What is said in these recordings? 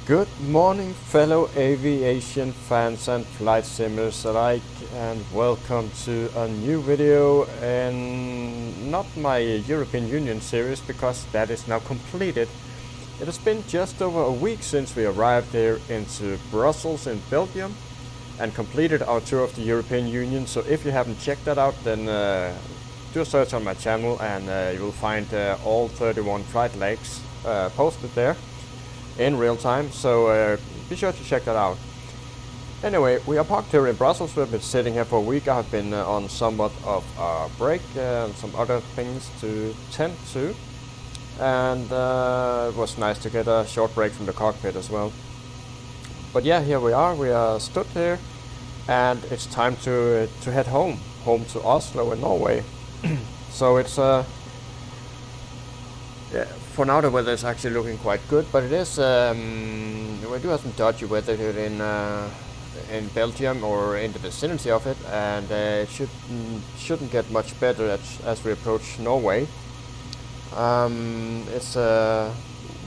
Good morning, fellow aviation fans and flight simmers alike, and welcome to a new video in not my European Union series, because that is now completed. It has been just over a week since we arrived here into Brussels in Belgium and completed our tour of the European Union. So if you haven't checked that out, then do a search on my channel and you will find all 31 flight legs posted there in real time, so be sure to check that out. Anyway, we are parked here in Brussels. We've been sitting here for a week. I've been on somewhat of a break and some other things to tend to, and it was nice to get a short break from the cockpit as well. But yeah, here we are stood here, and it's time to head home to Oslo in Norway. So it's yeah, for now the weather is actually looking quite good, but it is we do have some dodgy weather here in Belgium, or in the vicinity of it, and it shouldn't get much better as we approach Norway. It's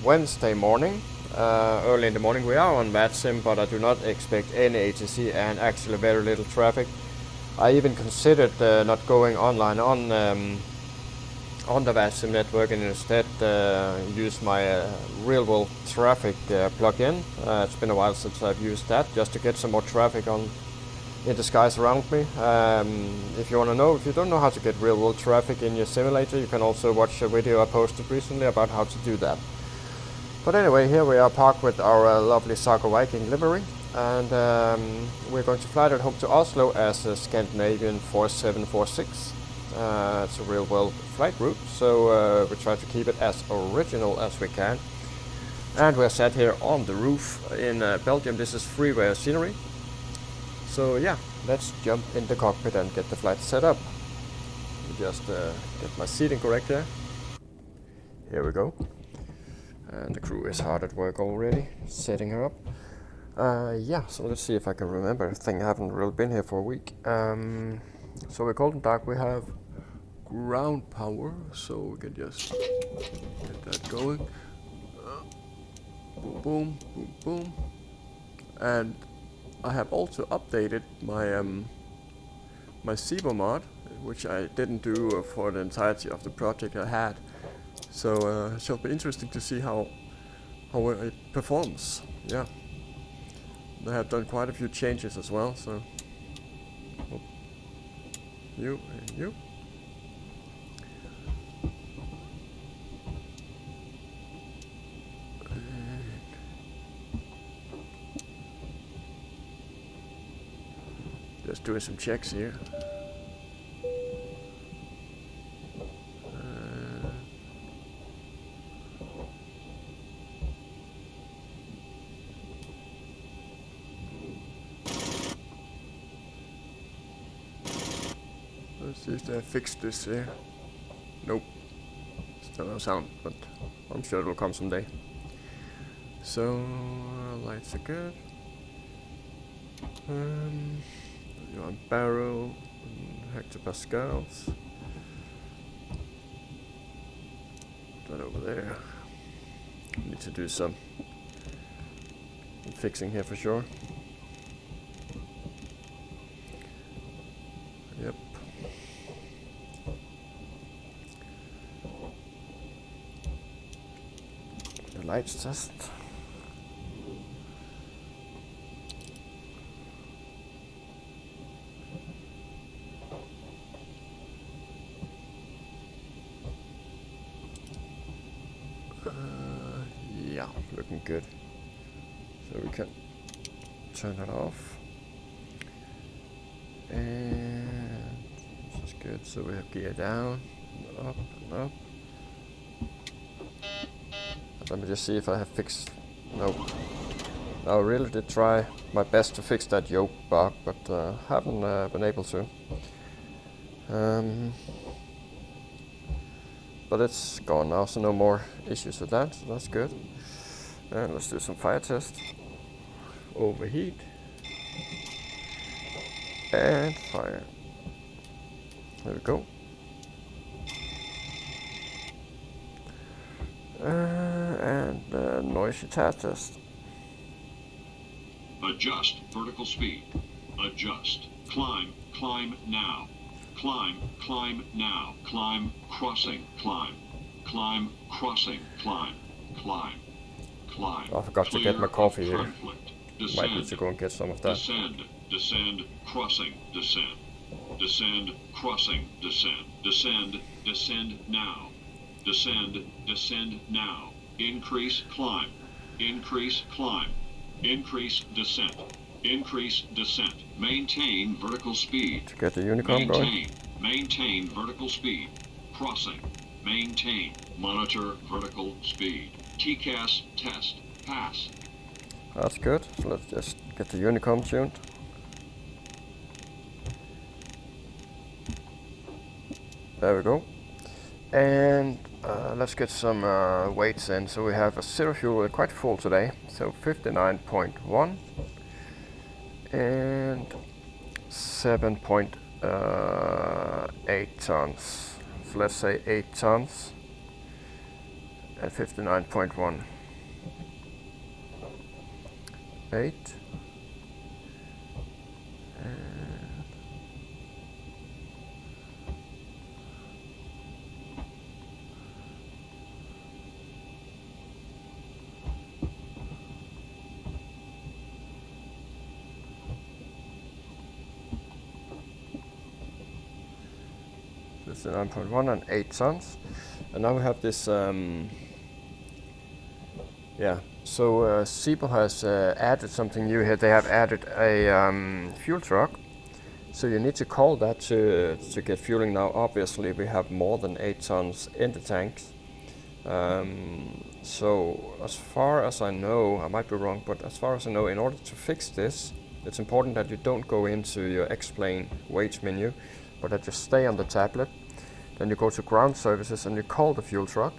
Wednesday morning, early in the morning. We are on VATSIM, but I do not expect any ATC and actually very little traffic. I even considered not going online on the VATSIM network and instead use my real-world traffic plugin. It's been a while since I've used that, just to get some more traffic in the skies around me. If you want to know, if you don't know how to get real-world traffic in your simulator, you can also watch a video I posted recently about how to do that. But anyway, here we are parked with our lovely Saga Viking livery, and we're going to fly that home to Oslo as a Scandinavian 4746. It's a real world flight route, so we try to keep it as original as we can. And we're sat here on the roof in Belgium. This is freeway scenery. So yeah, let's jump in the cockpit and get the flight set up. Just get my seating correct here. Here we go. And the crew is hard at work already, setting her up. Yeah, so let's see if I can remember everything. I haven't really been here for a week. So we're cold and dark. We have ground power, so we can just get that going. Boom, boom, boom, boom. And I have also updated my my SIBO mod, which I didn't do for the entirety of the project I had. So it shall be interesting to see how it performs. Yeah, they have done quite a few changes as well. So you and you. Just doing some checks here. Let's see if they fixed this here. Nope. Still no sound, but I'm sure it'll come someday. So, lights are good. You're on barrel, hectopascals. That over there. Need to do some fixing here for sure. Yep. The lights test. Yeah, looking good. So we can turn it off. And this is good. So we have gear down, up, and up. Let me just see if I have fixed. Nope. I really did try my best to fix that yoke bar, but haven't been able to. But it's gone now, so no more issues with that, so that's good. And let's do some fire test. Overheat. And fire. There we go. And noisy tire test. Adjust vertical speed. Adjust. Climb. Climb now. Climb. Climb now. Climb. Crossing. Climb. Climb. Crossing. Climb. Climb. Climb. I forgot to get my coffee here. Descend. Might need to go and get some of that. Descend. Descend. Crossing. Descend. Descend. Crossing. Descend. Descend. Descend now. Descend. Descend now. Increase. Climb. Increase. Climb. Increase descent. Increase descent. Maintain vertical speed. To get the unicorn going. Maintain vertical speed. Crossing. Maintain. Monitor vertical speed. TCAS test. Pass. That's good. So let's just get the unicorn tuned. There we go. And let's get some weights in. So we have a zero fuel, we're quite full today. So 59.1 and 7.8 tons. So let's say 8 tons at 59.1. 8. It's 9.1 and 8 tons. And now we have this, so Siebel has added something new here. They have added a fuel truck. So you need to call that to get fueling now. Obviously we have more than 8 tons in the tanks. So as far as I know, I might be wrong, but as far as I know, in order to fix this, it's important that you don't go into your Explain weights menu, but that you stay on the tablet. Then you go to ground services and you call the fuel truck,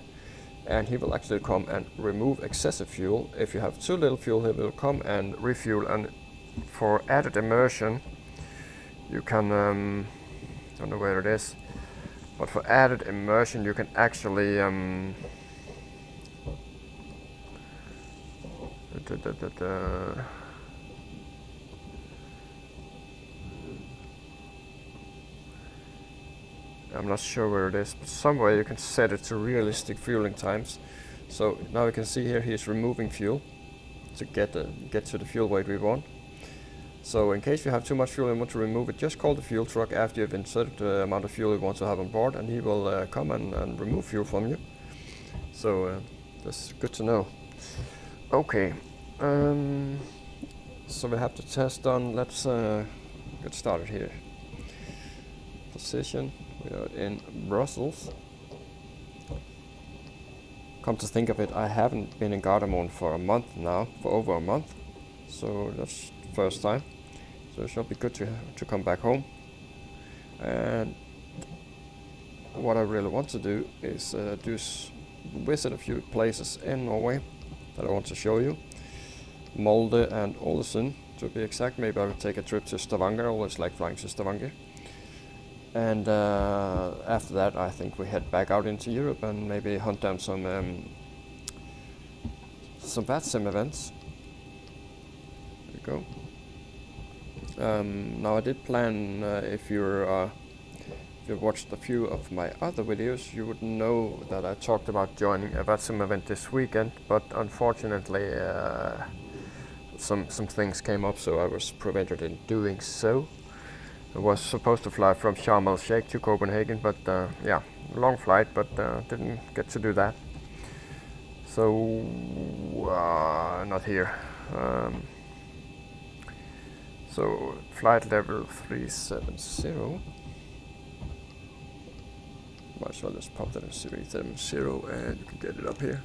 and he will actually come and remove excessive fuel. If you have too little fuel, he will come and refuel. And for added immersion, you can, don't know where it is, but for added immersion you can actually I'm not sure where it is, but somewhere you can set it to realistic fueling times. So now you can see here he's removing fuel to get to the fuel weight we want. So in case you have too much fuel and want to remove it, just call the fuel truck after you've inserted the amount of fuel you want to have on board, and he will come and remove fuel from you. So that's good to know. Okay, so we have the test done. Let's get started here. Position. We are in Brussels. Come to think of it, I haven't been in Gardermoen for a month now, for over a month. So that's the first time. So it should be good to come back home. And what I really want to do is visit a few places in Norway that I want to show you. Molde and Ålesund, to be exact. Maybe I will take a trip to Stavanger. I always like flying to Stavanger. And after that, I think we head back out into Europe and maybe hunt down some VATSIM events. There we go. Now I did plan, if you watched a few of my other videos, you would know that I talked about joining a VATSIM event this weekend, but unfortunately some things came up, so I was prevented in doing so. I was supposed to fly from Sharm el Sheikh to Copenhagen, but yeah, long flight, but didn't get to do that. So not here. So flight level 370. Might as well just pop that in 370 and you can get it up here.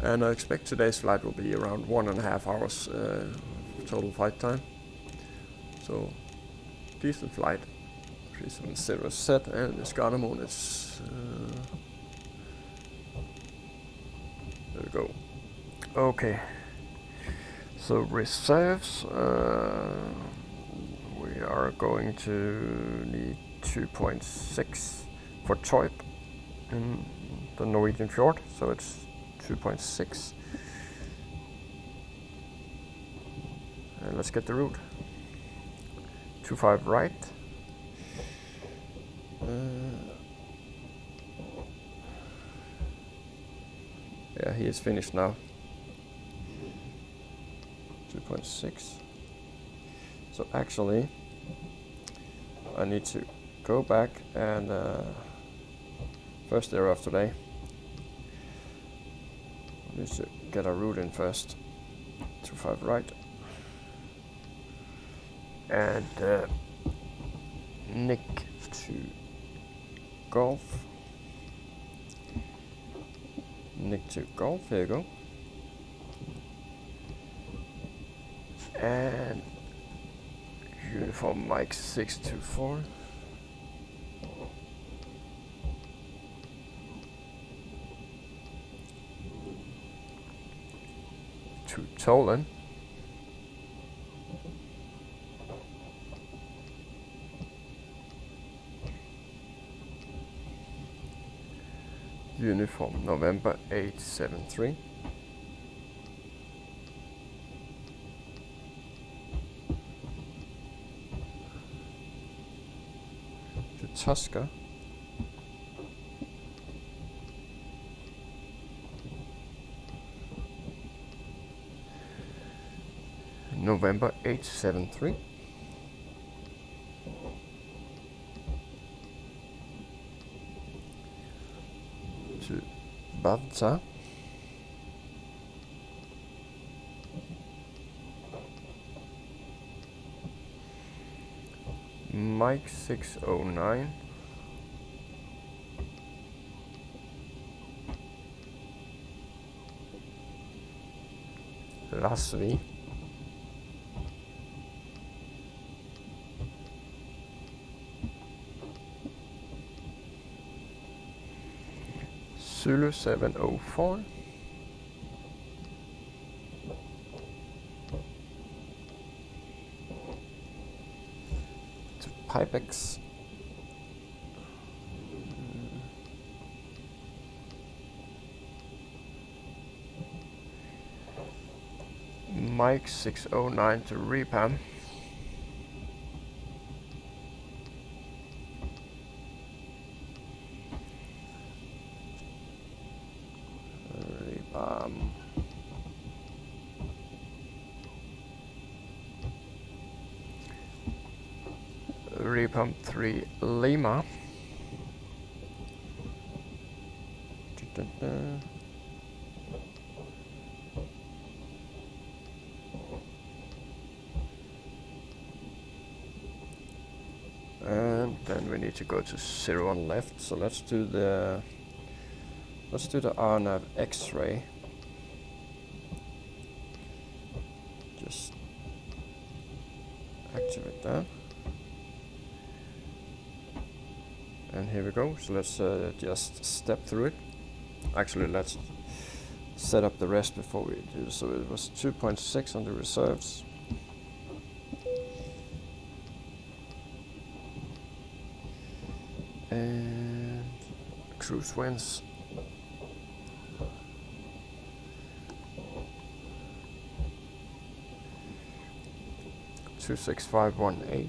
And I expect today's flight will be around 1.5 hours total flight time. So decent flight. 370 set, and the Gardermoen is there we go. Okay. So reserves, we are going to need 2.6 for Torp in the Norwegian fjord, so it's 2.6. Let's get the route. 25 right. Yeah, he is finished now. 2.6. So actually, I need to go back and first error of today. I need to get a route in first. 25 right. And Nick to golf. Nick to golf, here you go. And uniform Mike 624. To Tolan. Uniform November 873. To Tusker. November 873. To Bavta. Mike 609. Lasvi. Zulu 704. To Pipex. Mike 609 to Repam. Repam 3 Lima. And then we need to go to 0 on left, so let's do the RNAV X-ray. Just activate that. And here we go, so let's just step through it. Actually, let's set up the rest before we do this. So it was 2.6 on the reserves. And cruise winds. Two 6518.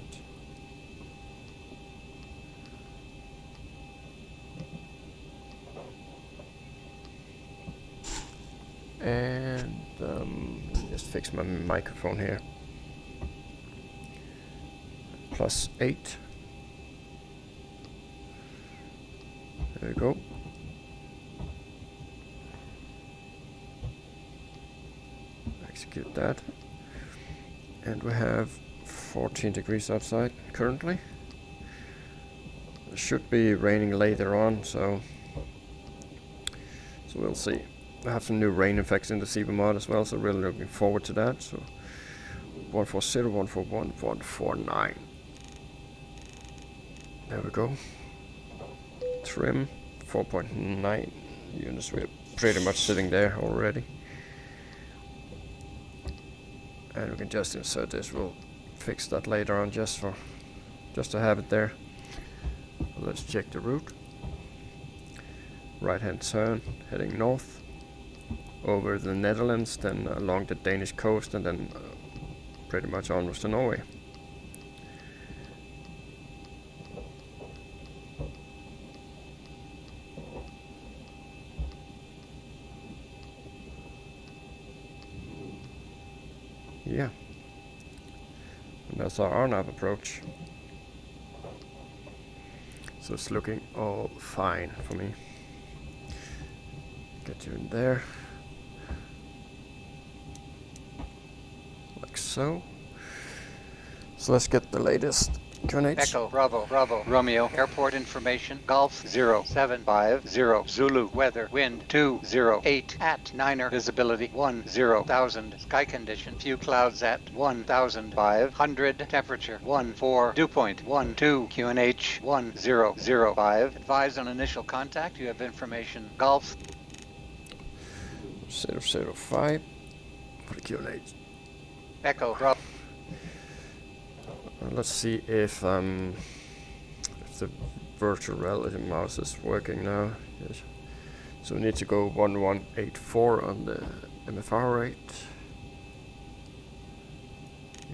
And just fix my microphone here. +8. There we go. Execute that. And we have 14 degrees outside currently. It should be raining later on, so we'll see. I have some new rain effects in the CB mod as well, so really looking forward to that. So 140, 141, 149. There we go. Trim 4.9 units. We're pretty much sitting there already. And we can just insert this. We'll fix that later on just for just to have it there. Let's check the route. Right hand turn, heading north over the Netherlands, then along the Danish coast, and then pretty much almost to Norway. Yeah, and that's our nav approach. So it's looking all fine for me. Get you in there, like so. So let's get the latest QNH. Echo, Bravo, Bravo, Romeo, airport information, Golf 0750, Zulu, weather, wind 208, at Niner, visibility 10,000, sky condition, few clouds at 1,500, temperature 14, dew point 12, QNH 1005, advise on initial contact, you have information, Golf 005 for the QNH. Echo, Bravo. Let's see if the virtual reality mouse is working now. Yes. So we need to go 1184 on the MFR rate.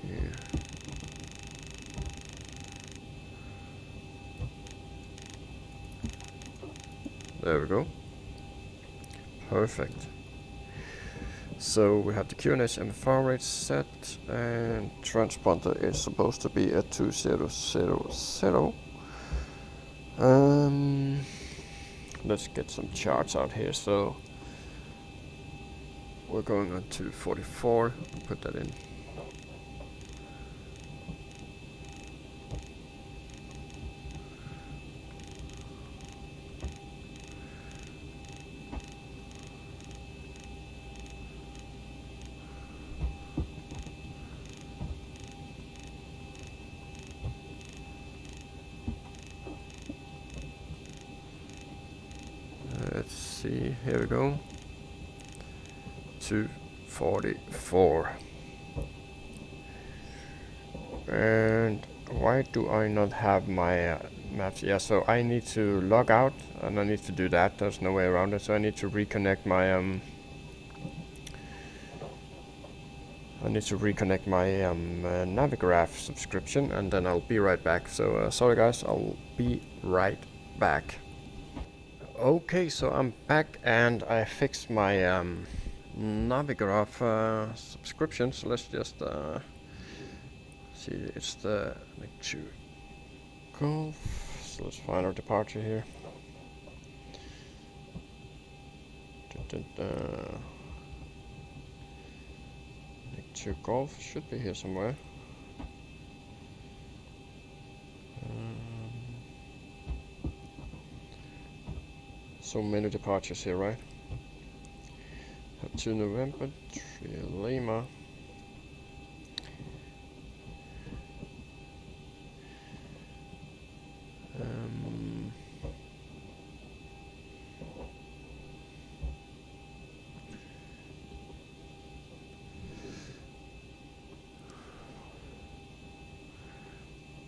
Yeah. There we go. Perfect. So we have the QNH MFR rate set, and transponder is supposed to be at 2000. Let's get some charts out here. So we're going on to 44. Put that in. Let's see, here we go. 244. And why do I not have my maps? Yeah, so I need to log out, and I need to do that. There's no way around it. So I need to reconnect my Navigraph subscription, and then I'll be right back. So sorry guys, I'll be right back. Okay, so I'm back, and I fixed my Navigraph subscription. So let's just see, it's the Nick2 Golf. So let's find our departure here. Nick2 Golf should be here somewhere. So many departures here, right? 2 November, 3 Lima.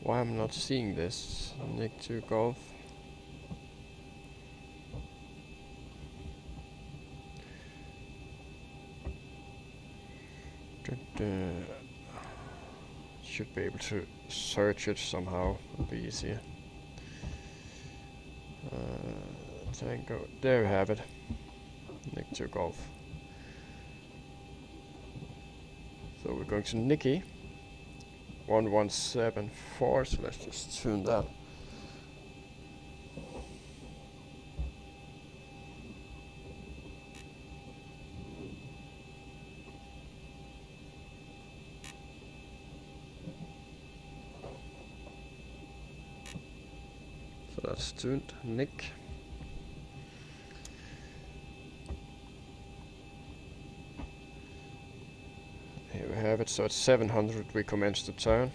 Why I'm not seeing this? Nick2 Golf. Should be able to search it somehow. It'll be easier. Tango. There we have it. Nick2 Golf. So we're going to Nikki 1174. So let's just tune that. So that's tuned, Nick. Here we have it. So at 700 we commence the turn.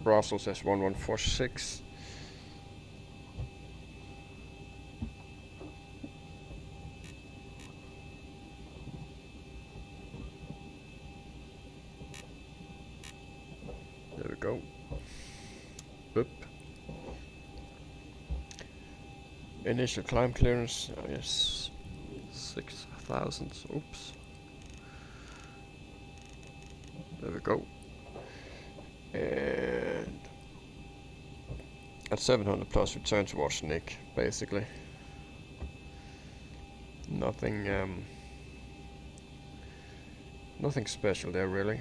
Brussels S1146. There we go. Boop. initial climb clearance. Yes, 6,000. Oops. There we go. And at 700 plus, return towards Nick. Basically, nothing. Nothing special there, really.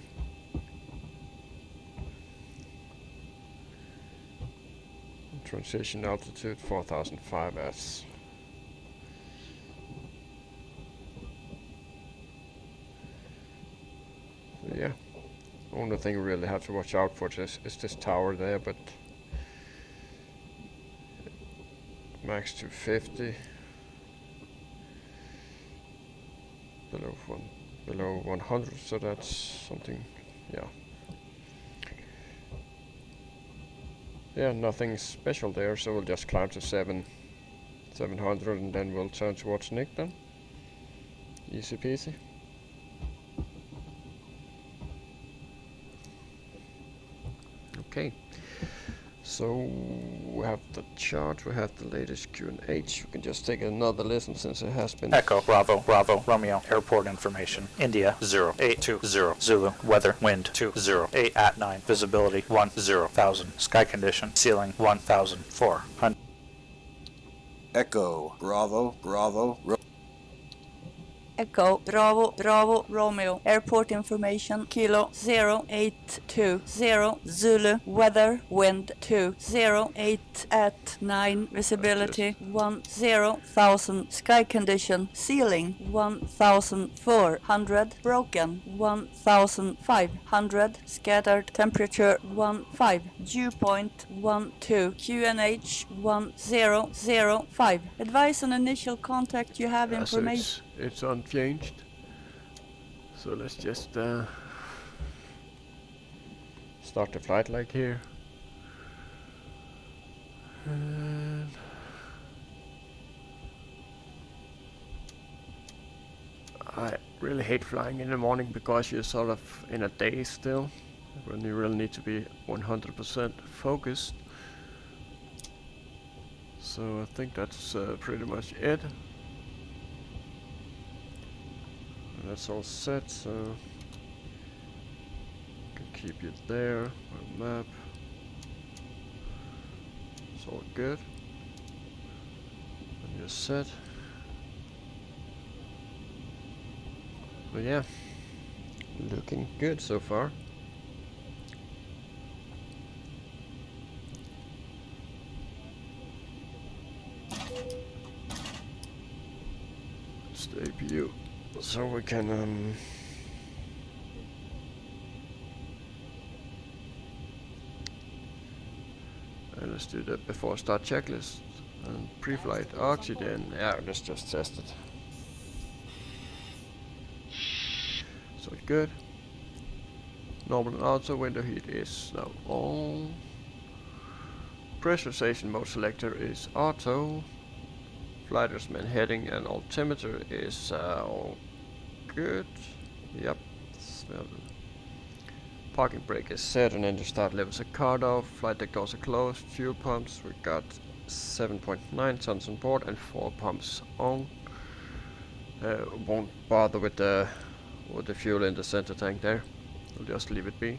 Transition altitude 4005 S. So yeah, only thing we really have to watch out for is this tower there, but max 250, below 100, so that's something. Yeah, nothing special there, so we'll just climb to 700 and then we'll turn towards Nick then. Easy peasy. Okay, so we have the chart, we have the latest QNH. We can just take another listen since it has been. Echo, Bravo, Bravo, Romeo, airport information. India, 0820, Zulu, weather, wind, 208 at 9, visibility, 10,000, sky condition, ceiling, 1,400. Echo, Bravo, Bravo, Echo, Bravo, Bravo, Romeo, airport information, Kilo 0820, Zulu, weather, wind 208 at 9, visibility 10,000, sky condition, ceiling 1,400, broken 1,500, scattered, temperature 15, dew point 12, QNH 1005. Advise on initial contact, you have information. It's unchanged, so let's just start the flight like here. And I really hate flying in the morning because you're sort of in a daze still, when you really need to be 100% focused. So I think that's pretty much it. That's all set, so can keep it there. My map. It's all good. And you're set. But yeah, looking good so far. Stay view. So we can let's do the before start checklist and pre-flight oxygen. Yeah, let's just test it. So good. Normal and auto window heat is now on. Pressurization mode selector is auto. Flight instrument heading and altimeter is all good. Yep. Well, parking brake is set and engine start levels are cut off. Flight deck doors are closed. Fuel pumps, we got 7.9 tons on board and 4 pumps on. Won't bother with the fuel in the center tank there. We'll just leave it be.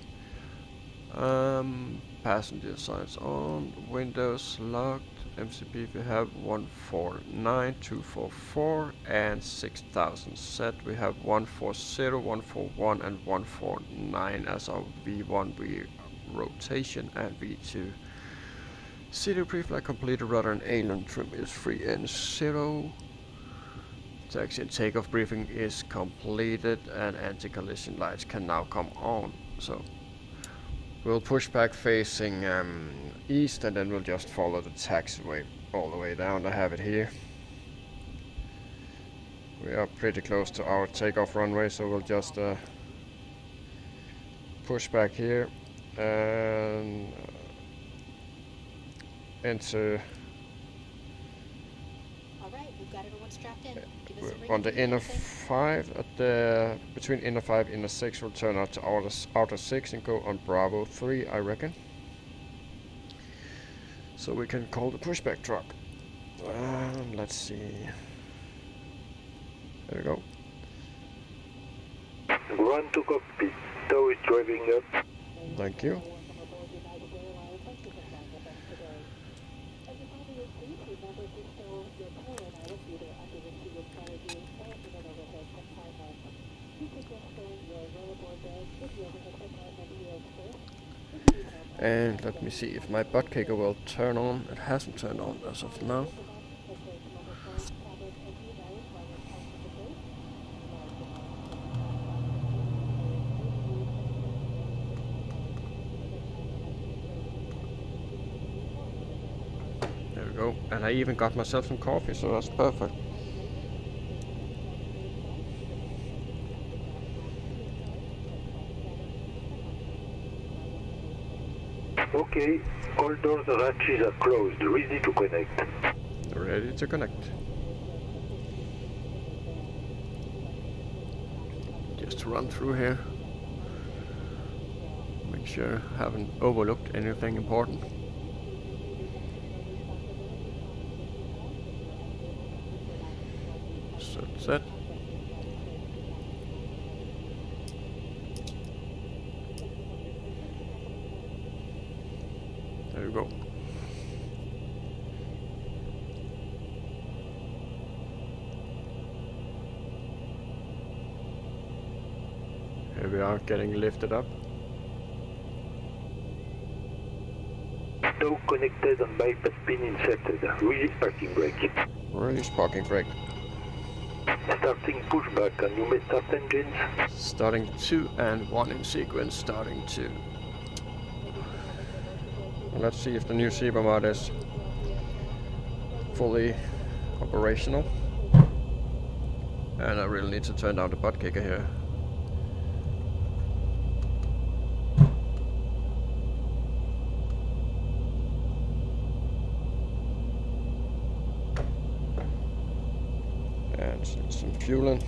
Passenger signs on. Windows locked. MCP we have 149,244 and 6,000 set. We have 140, 141 and 149 as our V1 rotation and V2. Zero pre-flight completed, rudder and aileron trim is free and 0. Taxi and takeoff briefing is completed and anti-collision lights can now come on. So we'll push back facing east and then we'll just follow the taxiway all the way down. I have it here. We are pretty close to our takeoff runway, so we'll just push back here and enter. Alright, we've got everyone strapped in. Give us a ring On the if you inner need anything. 5, at the between inner 5 and inner 6, we'll turn out to outer 6 and go on Bravo 3, I reckon. So we can call the pushback truck. Let's see. There we go. Run to cockpit. Tow is driving up. Thank you. And let me see if my butt kicker will turn on. It hasn't turned on as of now. There we go. And I even got myself some coffee, so that's perfect. Okay, all doors and hatches are closed, ready to connect. Ready to connect. Just run through here. Make sure I haven't overlooked anything important. So that's it. There we go. Here we are getting lifted up. Tow connected and bypass pin inserted. Release parking brake. Release parking brake. Starting pushback and you may start engines. Starting 2 and 1 in sequence. Starting 2. Let's see if the new Zebra mod is fully operational. And I really need to turn down the butt kicker here. And some fueling.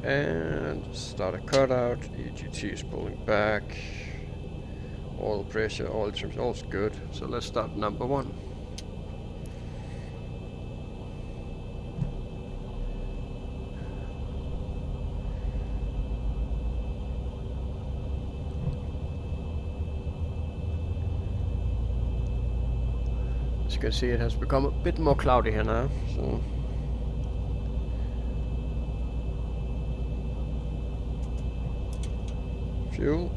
And start a cutout. EGT is pulling back. Oil pressure, oil trims, all's good. So let's start number 1. As you can see, it has become a bit more cloudy here now. So. Fuel.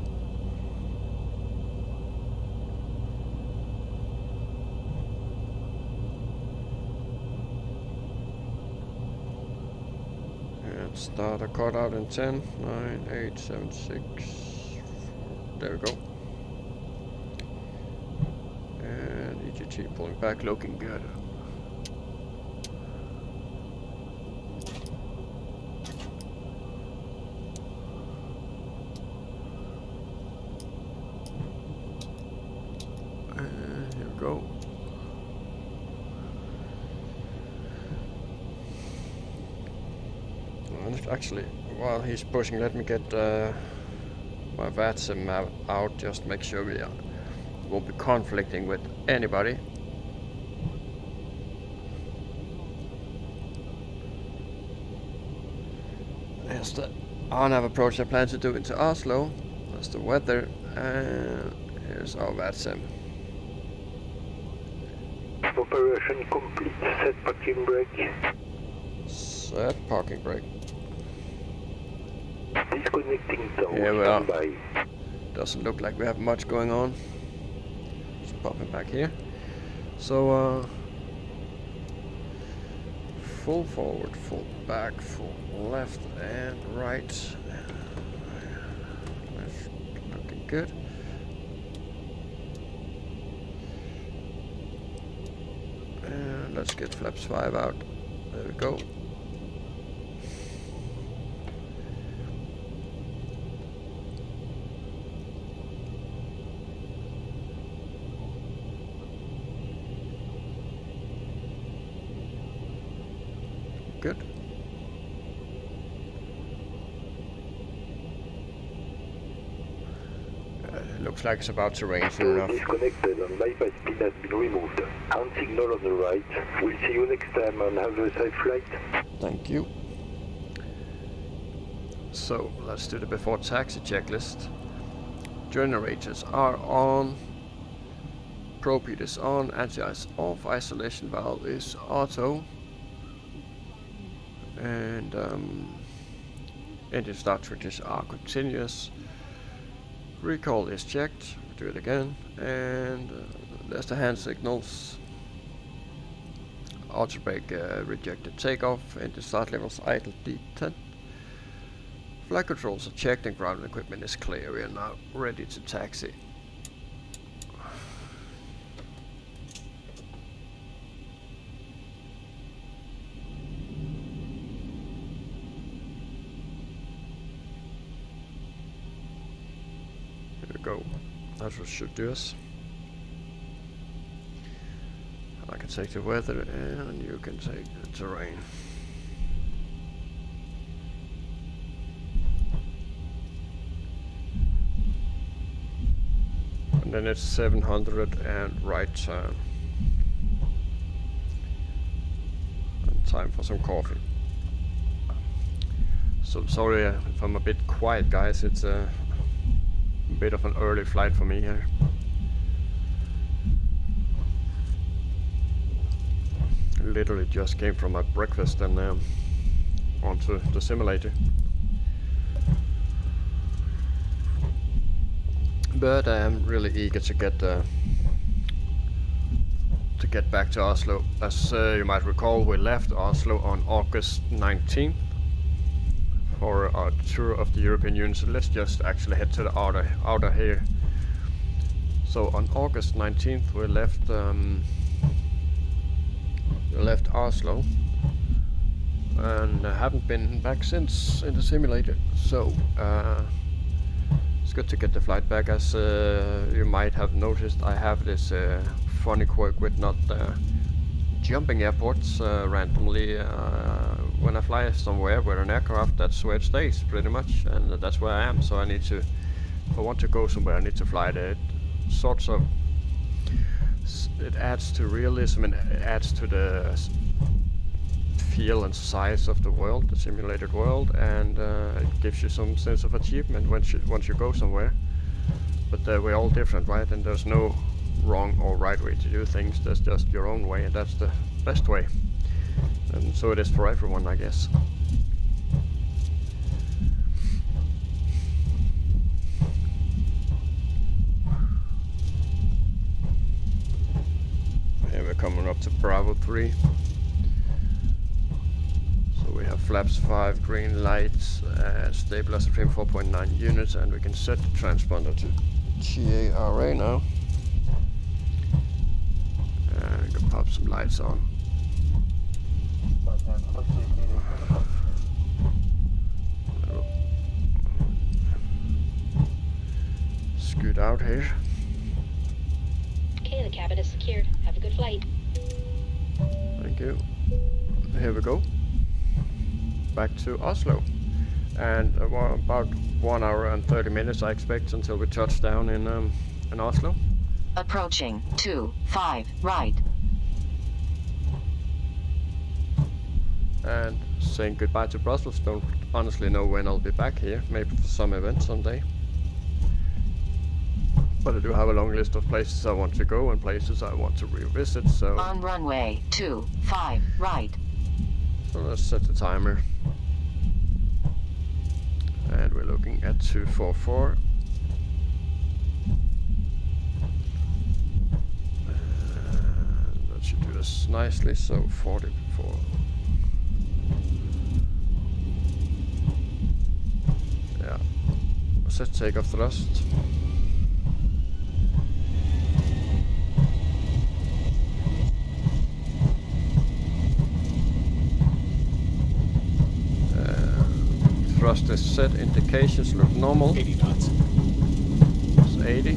And start a cutout in 10, 9, 8, 7, 6. There we go. And EGT pulling back, looking good. Go. And actually, while he's pushing, let me get my VATSIM out, just make sure we won't be conflicting with anybody. Here's the RNAV approach I plan to do into Oslo. That's the weather, and here's our VATSIM. Operation complete. Set parking brake. Set parking brake. Disconnecting tow. Here we are. Standby. Doesn't look like we have much going on. Just popping back here. So full forward, full back, full left and right. Left, looking good. And let's get flaps 5 out. There we go. Looks like it's about to rain soon Door enough. disconnected and bypass pin has been removed. Hand signal on the right. We'll see you next time and have a safe flight. Thank you. So let's do the before taxi checklist. Generators are on. Propute is on. Anti-ice off. Isolation valve is auto. And engine start switches are continuous. Recall is checked. Do it again. And there's the hand signals. Auto brake rejected takeoff. Engine start levels idle D10. Flight controls are checked and ground equipment is clear. We are now ready to taxi. Here we go. That's what should do us. I can take the weather and you can take the terrain. And then it's 700 and right turn. And time for some coffee. So sorry if I'm a bit quiet, guys. It's a bit of an early flight for me here. Literally just came from my breakfast and onto the simulator. But I am really eager to get back to Oslo. As you might recall, we left Oslo on August 19th for our tour of the European Union. So let's just actually head to the outer here. So on August 19th we left Oslo and haven't been back since in the simulator. So it's good to get the flight back. As you might have noticed, I have this funny quirk with not jumping airports randomly. When I fly somewhere with an aircraft, that's where it stays pretty much, and that's where I am. So I need to, if I want to go somewhere, I need to fly there. It sorts of, it adds to realism and it adds to the feel and size of the world, the simulated world, and it gives you some sense of achievement once you go somewhere. But we're all different, right? And there's no wrong or right way to do things. There's just your own way, and that's the best way. And so it is for everyone, I guess. Here we're coming up to Bravo 3. So we have flaps 5, green lights, stabilizer trim 4.9 units, and we can set the transponder to TARA now. And we can pop some lights on. Scoot out here. Okay, the cabin is secured. Have a good flight. Thank you. Here we go. Back to Oslo. And about 1 hour and 30 minutes I expect until we touch down in Oslo. Approaching 25 right. And saying goodbye to Brussels. Don't honestly know when I'll be back here. Maybe for some event someday. But I do have a long list of places I want to go and places I want to revisit, so... On runway 25 right. So let's set the timer. And we're looking at 244. And that should do us nicely, so 44. Yeah. Set takeoff thrust. Thrust is set, indications look normal. 80 knots. It's 80.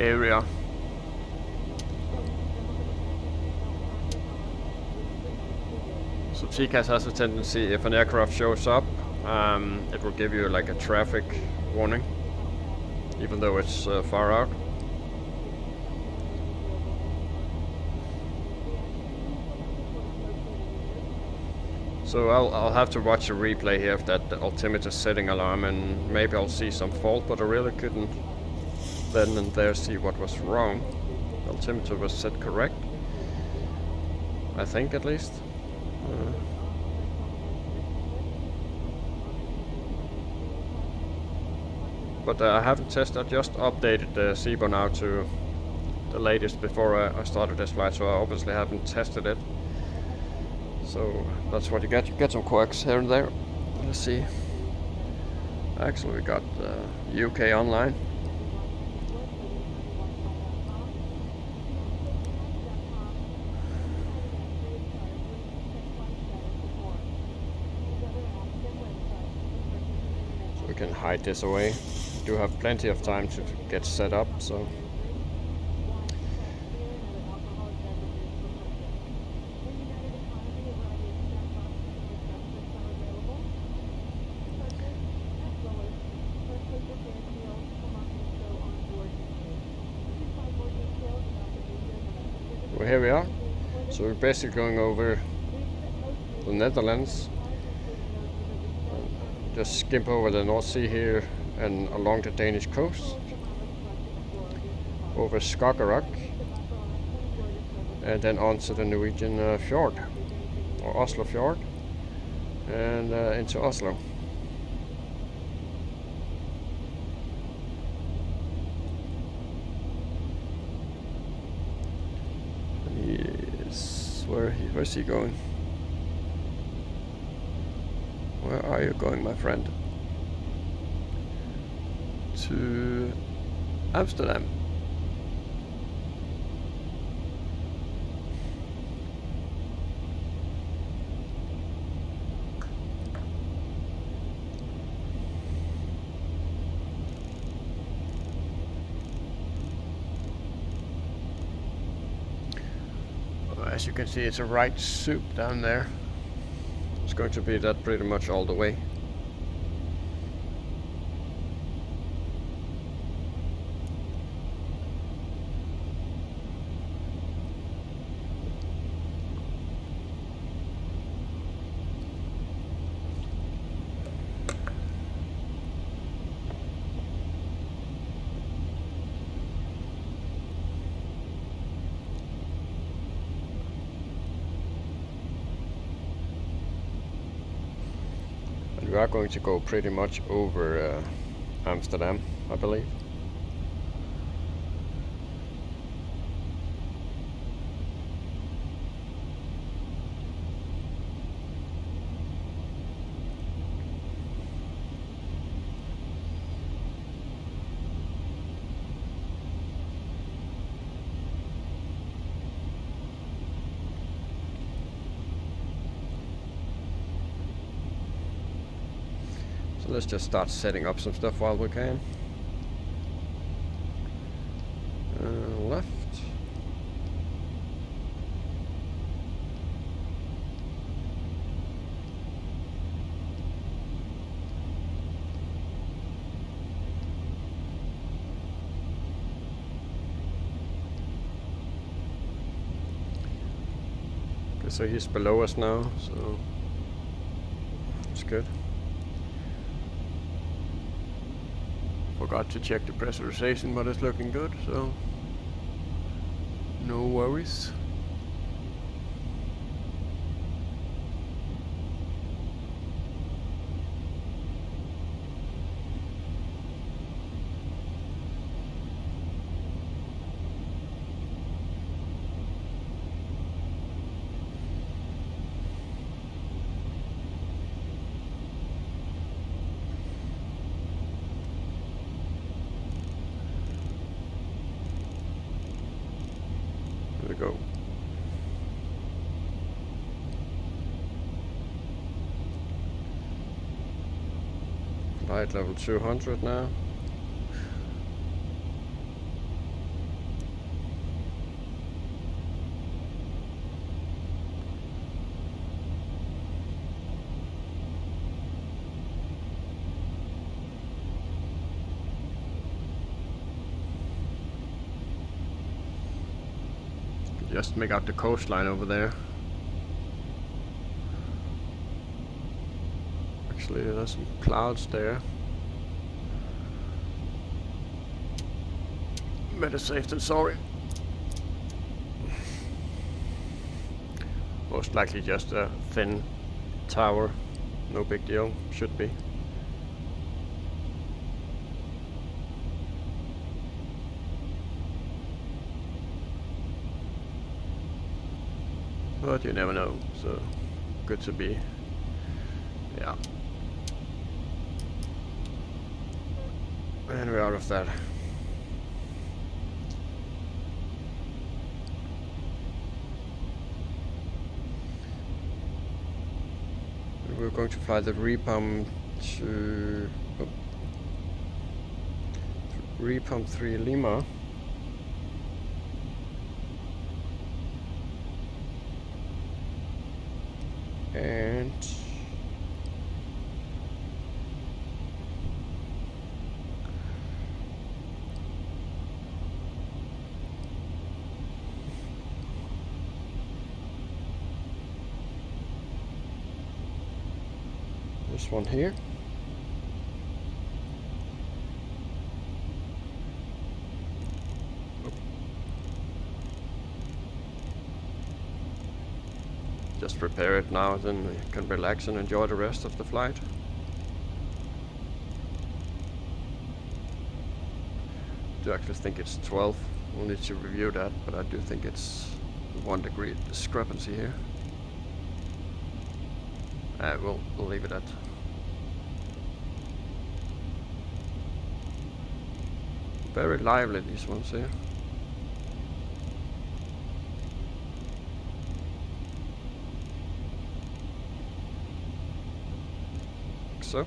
area. So TCAS has a tendency, if an aircraft shows up, it will give you like a traffic warning, even though it's far out. So I'll have to watch a replay here of that altimeter setting alarm, and maybe I'll see some fault, but I really couldn't then and there see what was wrong. The altimeter was set correct, I think, at least. But I haven't tested. I just updated the SIBO now to the latest before I started this flight, so I obviously haven't tested it. So that's what you get. You get some quirks here and there. Let's see. Actually, we got UK online. So we can hide this away. We do have plenty of time to get set up, so. Well, here we are. So we're basically going over the Netherlands. Just skip over the North Sea here and along the Danish coast. Over Skagerrak. And then onto the Norwegian fjord. Or Oslo fjord. And into Oslo. Where's he going? Where are you going, my friend? To Amsterdam. As you can see, it's a right soup down there. It's going to be that pretty much all the way. We are going to go pretty much over Amsterdam, I believe. So let's just start setting up some stuff while we can. Left. Okay, so he's below us now, so it's good. Forgot to check the pressurization, but it's looking good, so no worries. There we go. Flight level 200 now. Just make out the coastline over there. Actually, there's some clouds there. Better safe than sorry. Most likely just a thin tower. No big deal. Should be. But you never know, so good to be. Yeah. And we're out of that. We're going to fly the repump to repump 3 Lima. And this one here. Just prepare it now, then you can relax and enjoy the rest of the flight. I do actually think it's 12. We'll need to review that, but I do think it's 1 degree discrepancy here. We'll leave it at. Very lively, these ones here. So.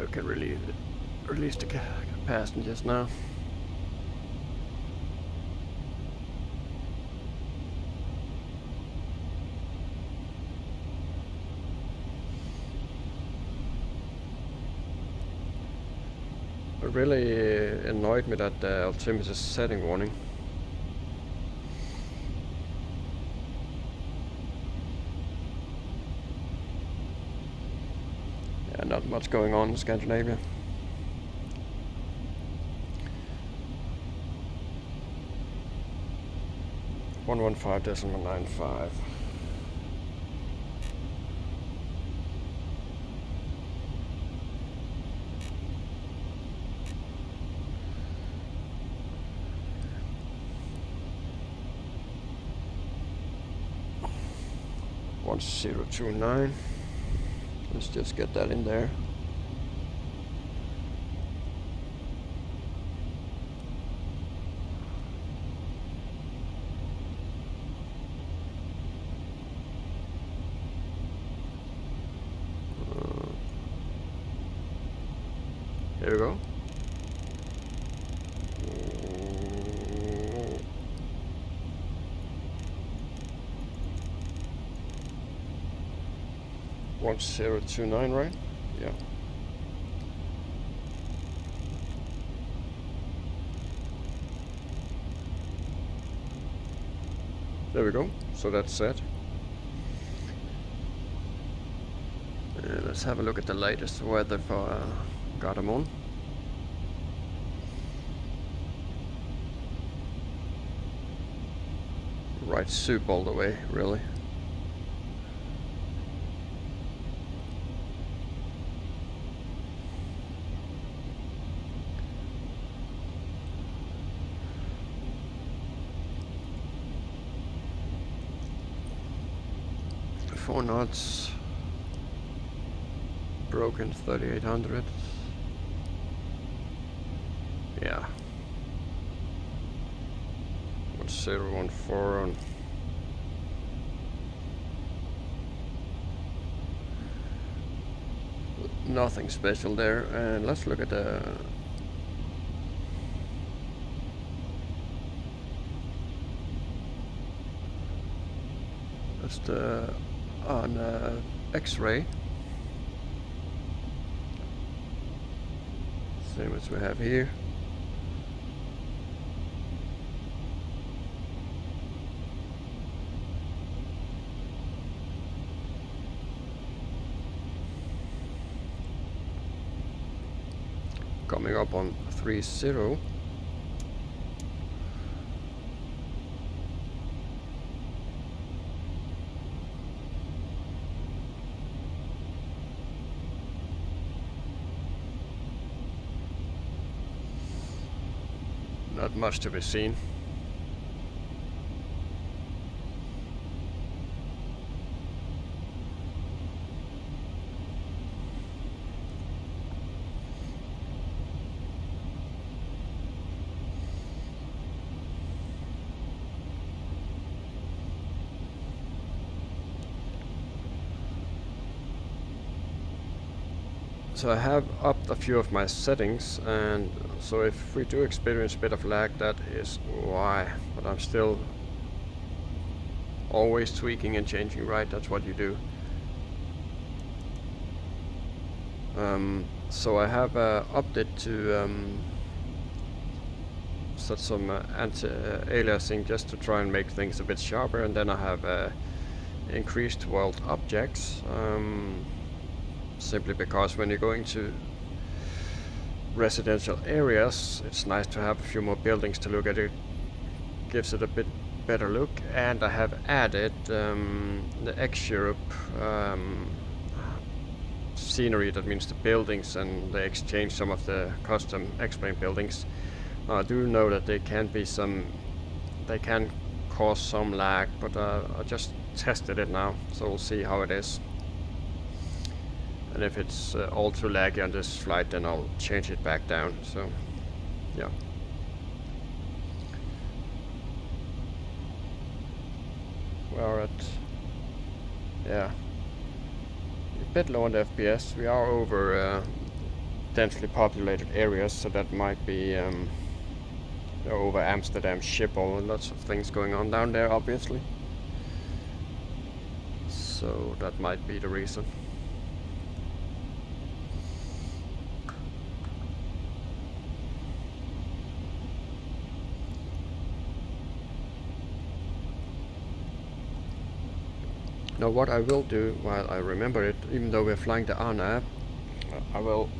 We can release the passengers now. It really annoyed me that the altimeter setting warning. Yeah, not much going on in Scandinavia. .95. .1029. Let's just get that in there. Here we go. .1029, right? Yeah. There we go. So that's set. Let's have a look at the latest weather for Gardermoen. Right soup all the way, really. Four knots. Broken 3800. Yeah. 1014 on. Nothing special there, and let's look at the That's the on X-ray. Same as we have here. Coming up on 3-0. Not much to be seen. So I have upped a few of my settings, and so if we do experience a bit of lag, that is why. But I'm still always tweaking and changing, right? That's what you do. So I have upped it to set some anti-aliasing just to try and make things a bit sharper, and then I have increased world objects. Simply because when you're going to residential areas, it's nice to have a few more buildings to look at. It gives it a bit better look. And I have added the X-Europe scenery, that means the buildings, and they exchange some of the custom X-plane buildings. I do know that they can cause some lag, but I just tested it now, so we'll see how it is. And if it's all too laggy on this flight, then I'll change it back down. So, yeah. We're at, yeah, a bit low on the FPS. We are over densely populated areas, so that might be over Amsterdam, Schiphol, and lots of things going on down there, obviously. So that might be the reason. Now what I will do, while I remember it, even though we're flying the ANA, I will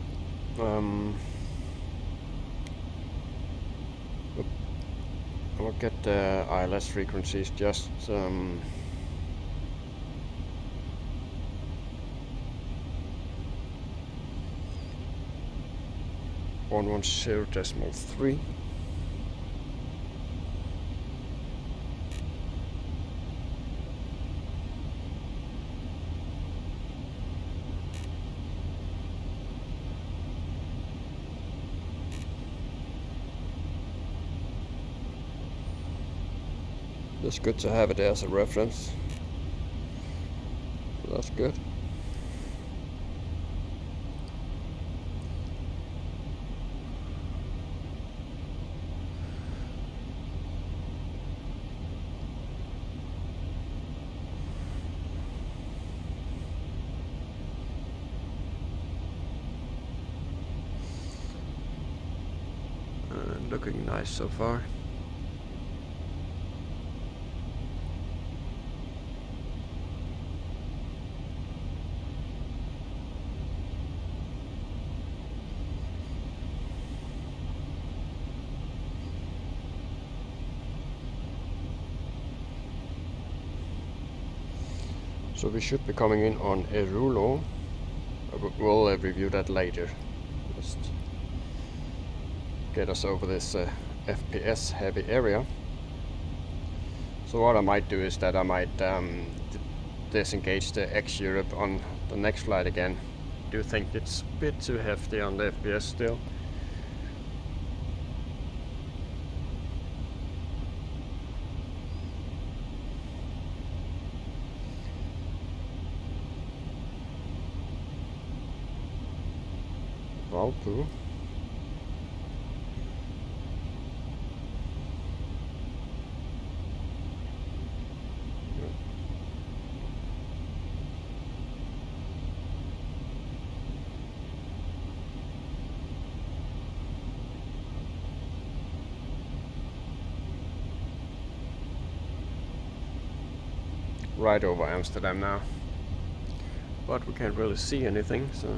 get the ILS frequencies just 110.3. It's good to have it as a reference. So that's good. Looking nice so far. So we should be coming in on Erulo. We'll review that later. Just get us over this FPS heavy area. So what I might do is that I might disengage the X-Europe on the next flight again. I do think it's a bit too hefty on the FPS still. Valpo. right over Amsterdam now. But we can't really see anything, so...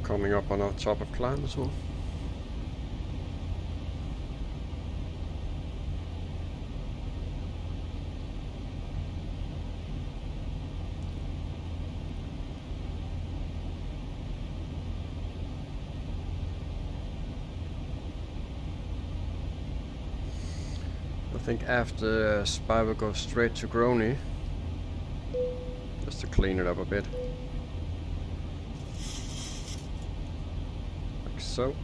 Coming up on our top of climb as well. I think after Spy we'll go straight to Grony, just to clean it up a bit. Like so.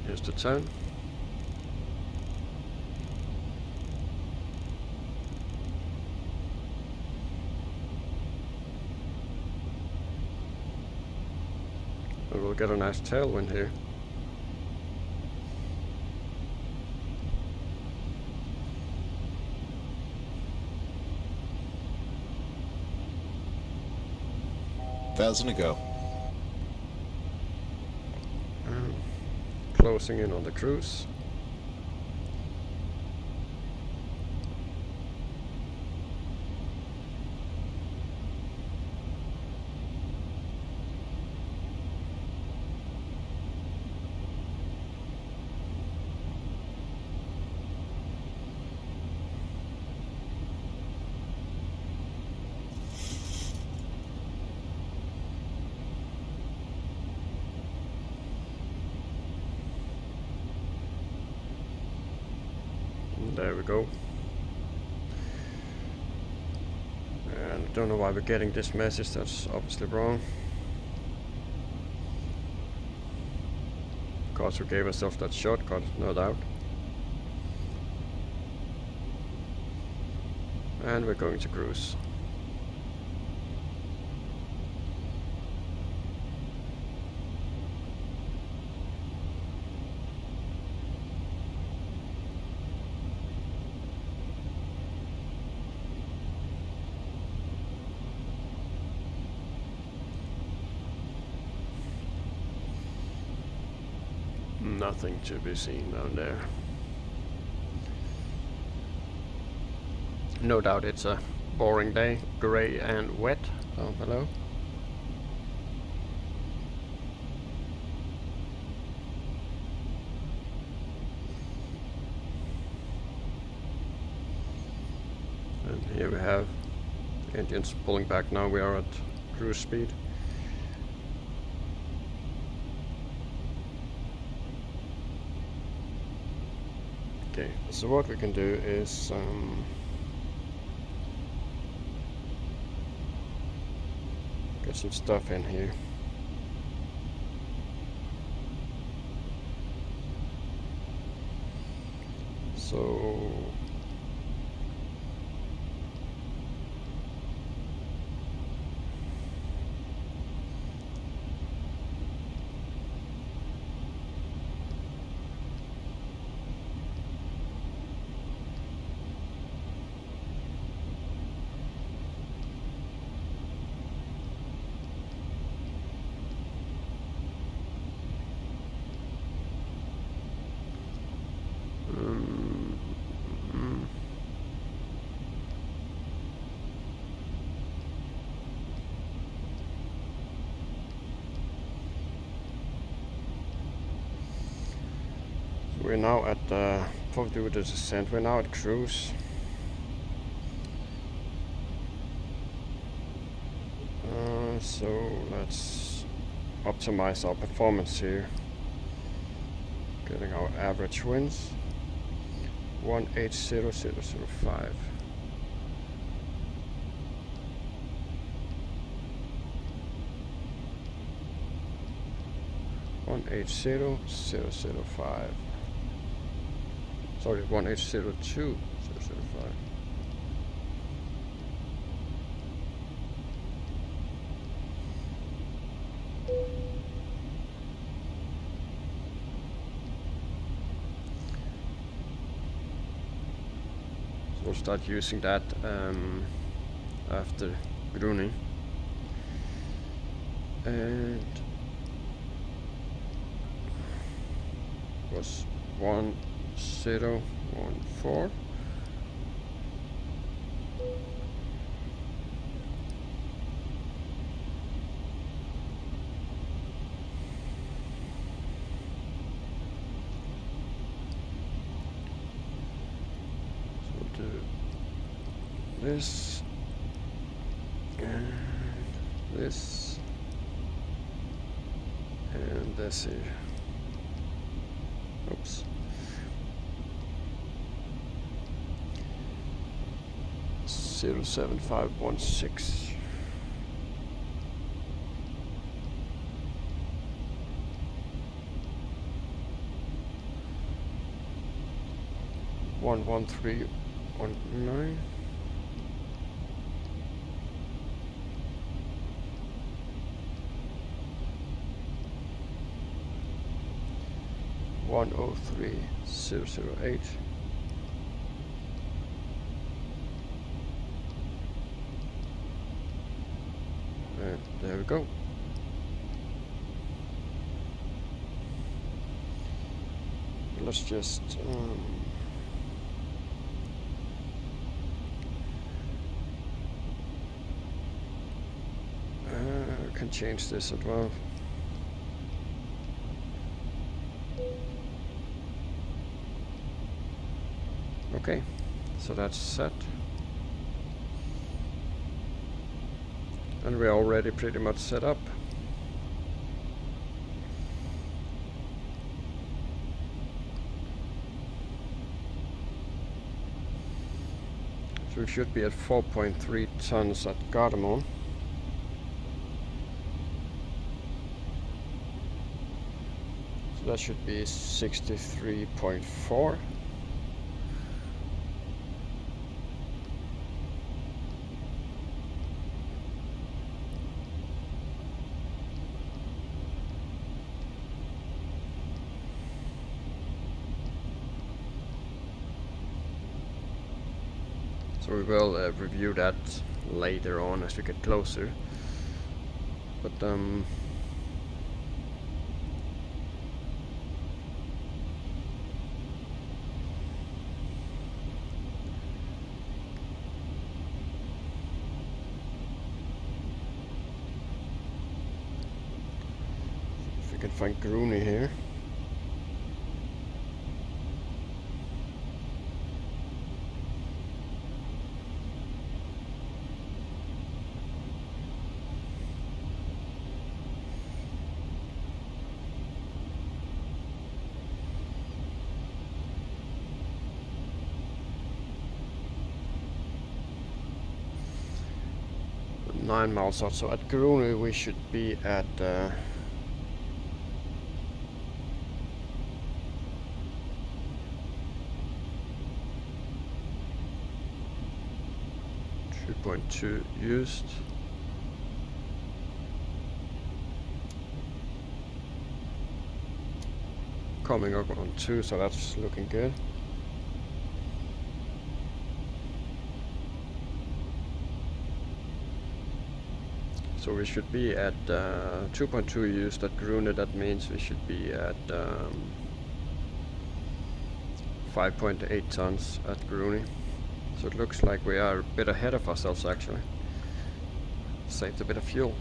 Here's the turn. And we'll get a nice tailwind here. Thousand to go. Closing in on the cruise. There we go. And I don't know why we're getting this message, that's obviously wrong. Because we gave ourselves that shortcut, no doubt. And we're going to cruise. Nothing to be seen down there. No doubt it's a boring day, grey and wet down below. And here we have engines pulling back now, we are at cruise speed. Okay, so what we can do is get some stuff in here. So we're now at probably do the descent. We're now at cruise. So let's optimize our performance here. Getting our average winds 180005. 180005. Sorry, 1802,005. So we'll start using that after grooming. And was 1014. So we'll do this and this and this here. Oops. Zero 7516. One 1319. One 103,008. And there we go. Let's just can change this as well. Okay, so that's set. And we're already pretty much set up. So we should be at 4.3 tons at Gardermoen. So that should be 63.4. So we will review that later on as we get closer. But if we can find Groony here. With 9 miles out, so at Groony we should be at 2.2 used. Coming up on 2, so that's looking good. So we should be at 2.2 used at Grune. That means we should be at 5.8 tons at Grune. So it looks like we are a bit ahead of ourselves actually. Saved a bit of fuel.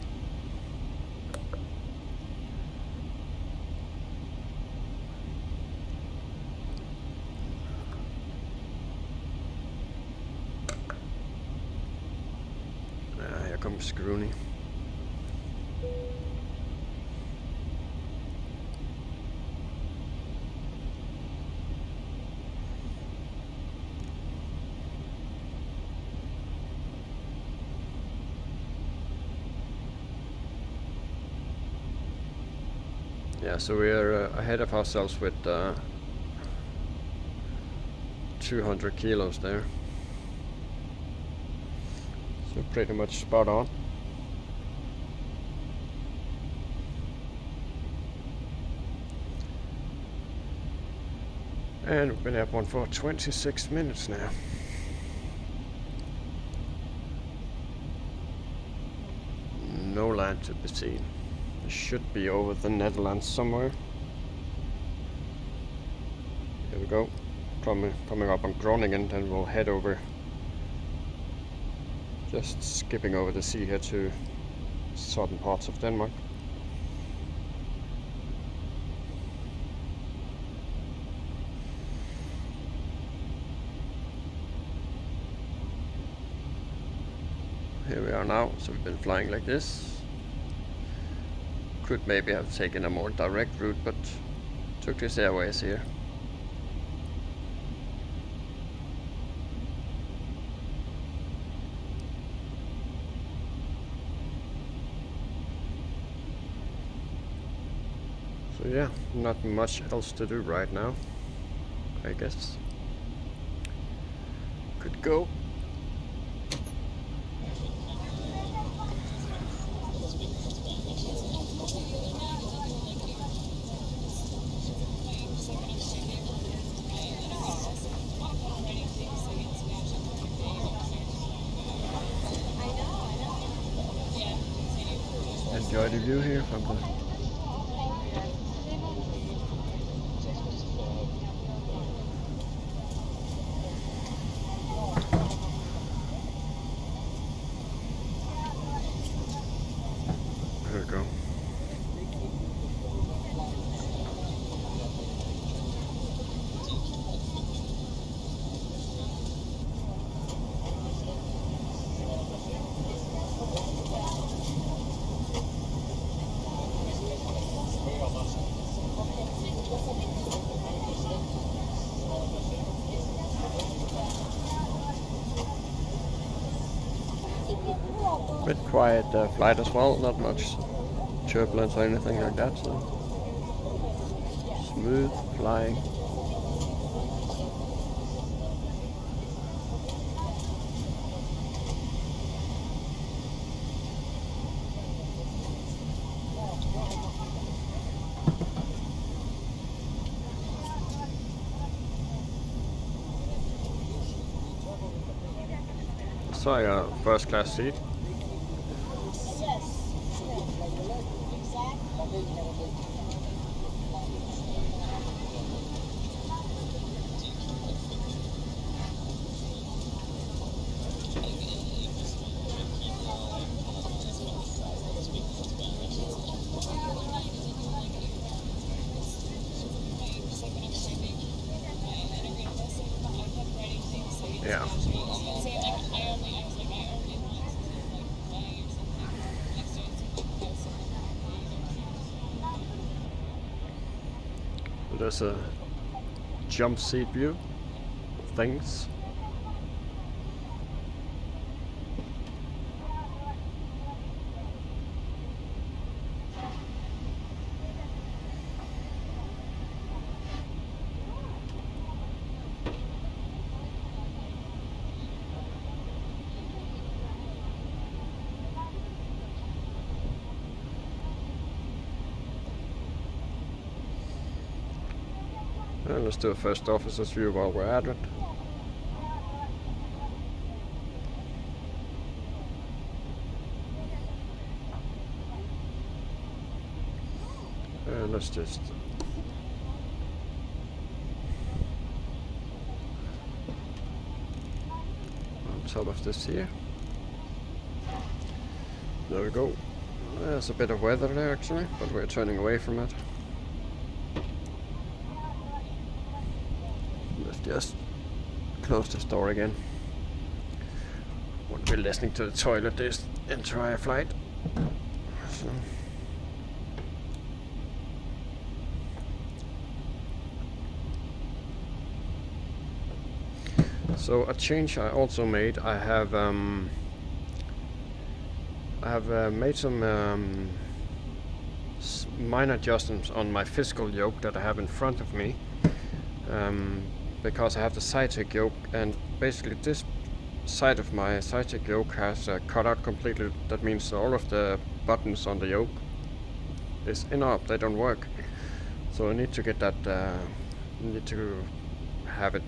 Here comes Grune. Yeah, so we're ahead of ourselves with 200 kilos there. So pretty much spot on. And we've been up one for 26 minutes now. No land to be seen. It should be over the Netherlands somewhere. Here we go. Coming up on Groningen, then we'll head over. Just skipping over the sea here to southern parts of Denmark. Here we are now, so we've been flying like this. Could maybe have taken a more direct route, but took this airways here. So yeah, not much else to do right now, I guess. Could go. Enjoy the view here from the there we go. Bit quiet flight as well, not much turbulence or anything like that, so smooth flying. So I got a first class seat. Yeah. There's a jump seat view of things. And let's do a first officer's view while we're at it. And let's just on top of this here. There we go. There's a bit of weather there actually, but we're turning away from it. Let's just close this door again. Won't be listening to the toilet this entire flight. So a change I also made. I have made some minor adjustments on my physical yoke that I have in front of me, because I have the side check yoke, and basically this side of my side check yoke has cut out completely. That means all of the buttons on the yoke is in or up, they don't work. So I need to get that, need to have it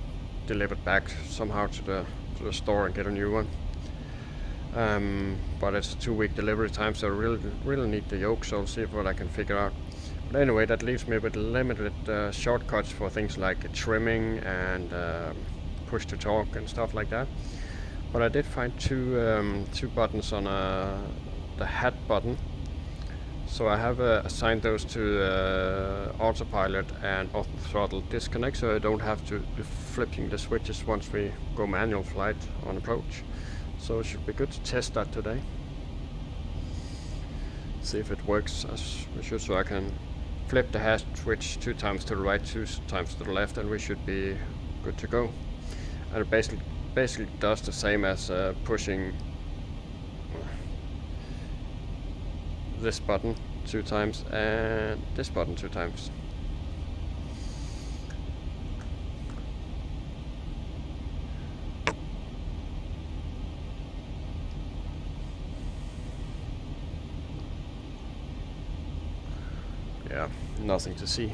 delivered back somehow to the store and get a new one. But it's a 2-week delivery time, so I really need the yoke, so I'll see what I can figure out. But anyway, that leaves me with limited shortcuts for things like trimming and push to talk and stuff like that. But I did find two buttons on the hat button, so I have assigned those to autopilot and auto throttle disconnect, so I don't have to be flipping the switches once we go manual flight on approach. So it should be good to test that today. See if it works as we should, so I can flip the hat switch 2 times to the right, 2 times to the left, and we should be good to go. And it basically does the same as pushing this button 2 times and this button 2 times. Yeah, nothing to see.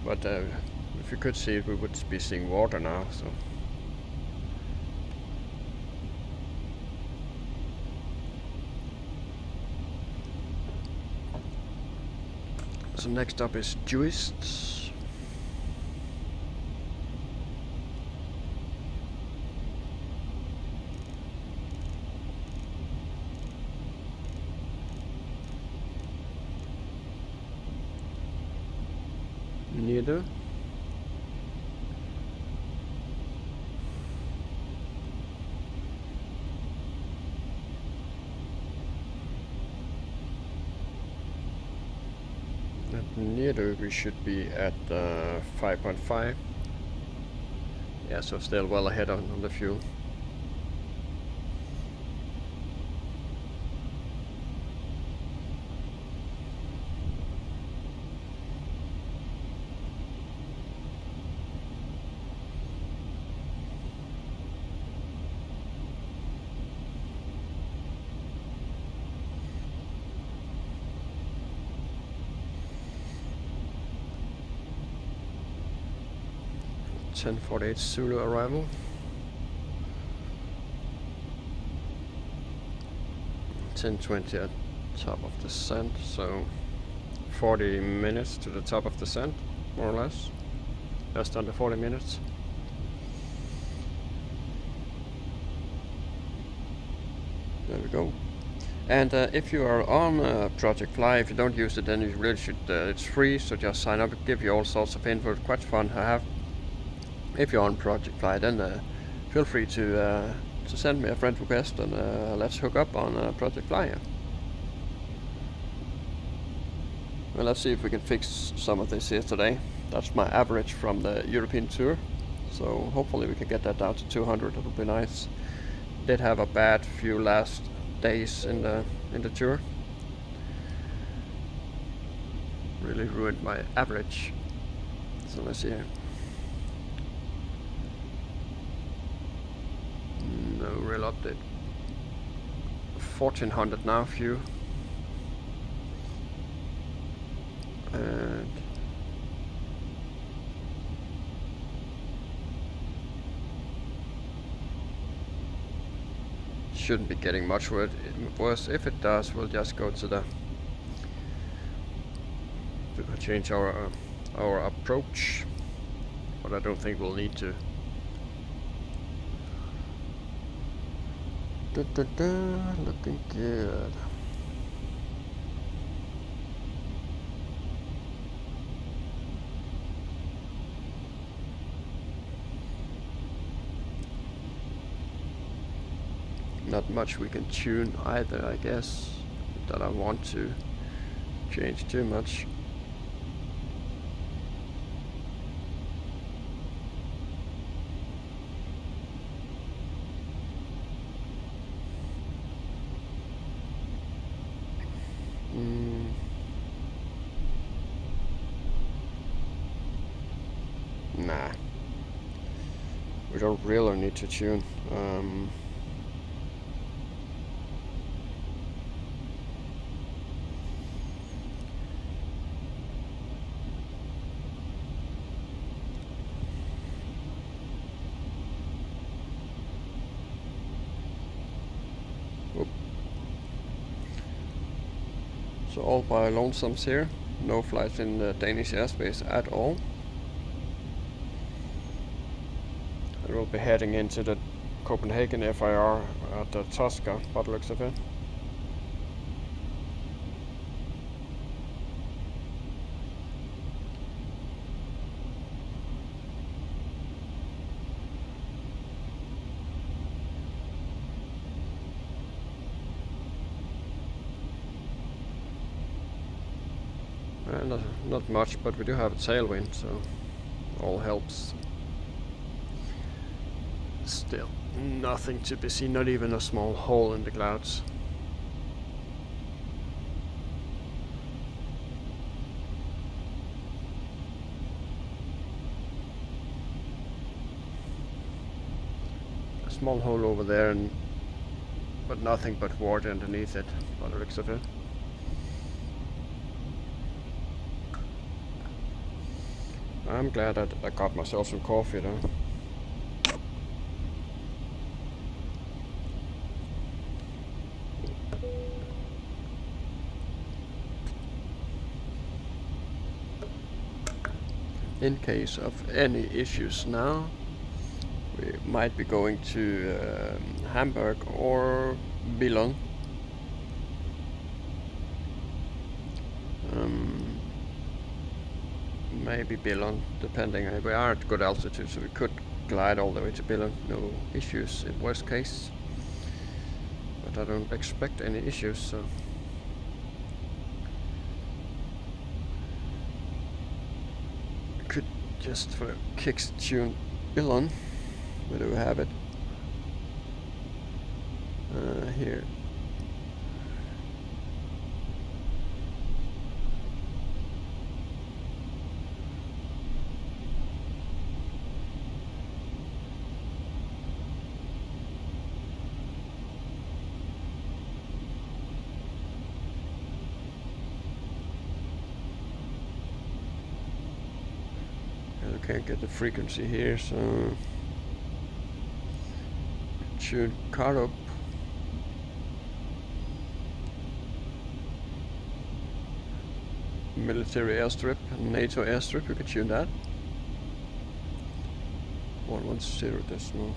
But if you could see it, we would be seeing water now, so. So next up is Juists. Neither. Neither we should be at 5.5. Yeah, so still well ahead on the fuel. (10:48) Zulu arrival. 10:20 at top of descent, so 40 minutes to the top of descent, more or less. Just under 40 minutes. There we go. And if you are on Project Fly, if you don't use it, then you really should. It's free, so just sign up. It gives you all sorts of info. It's quite fun. If you're on Project Fly, then feel free to send me a friend request, and let's hook up on Project Fly. Well, let's see if we can fix some of this here today. That's my average from the European tour, so hopefully we can get that down to 200. It would be nice. Did have a bad few last days in the tour. Really ruined my average. So let's see here. No real update. 1400 now, few. And shouldn't be getting much worse. If it does, we'll just go to change our approach, but I don't think we'll need to. Looking good. Not much we can tune either, I guess, that I want to change too much. Nah. We don't really need to tune. So all by lonesomes here. No flights in the Danish airspace at all. I will be heading into the Copenhagen FIR at the Tosca, by the looks of it. Not much, but we do have a tailwind, so all helps. Still, nothing to be seen, not even a small hole in the clouds. A small hole over there, but nothing but water underneath it, by the looks of it. I'm glad that I got myself some coffee though. In case of any issues now, we might be going to Hamburg or Billund. Maybe Billund, depending. We are at good altitude, so we could glide all the way to Billund. No issues in worst case. But I don't expect any issues, so. Could just for kicks tune Billund. Where do we have it? Here. Can't get the frequency here, so should cut up. Military airstrip, NATO airstrip, we could tune that. 110 decimal.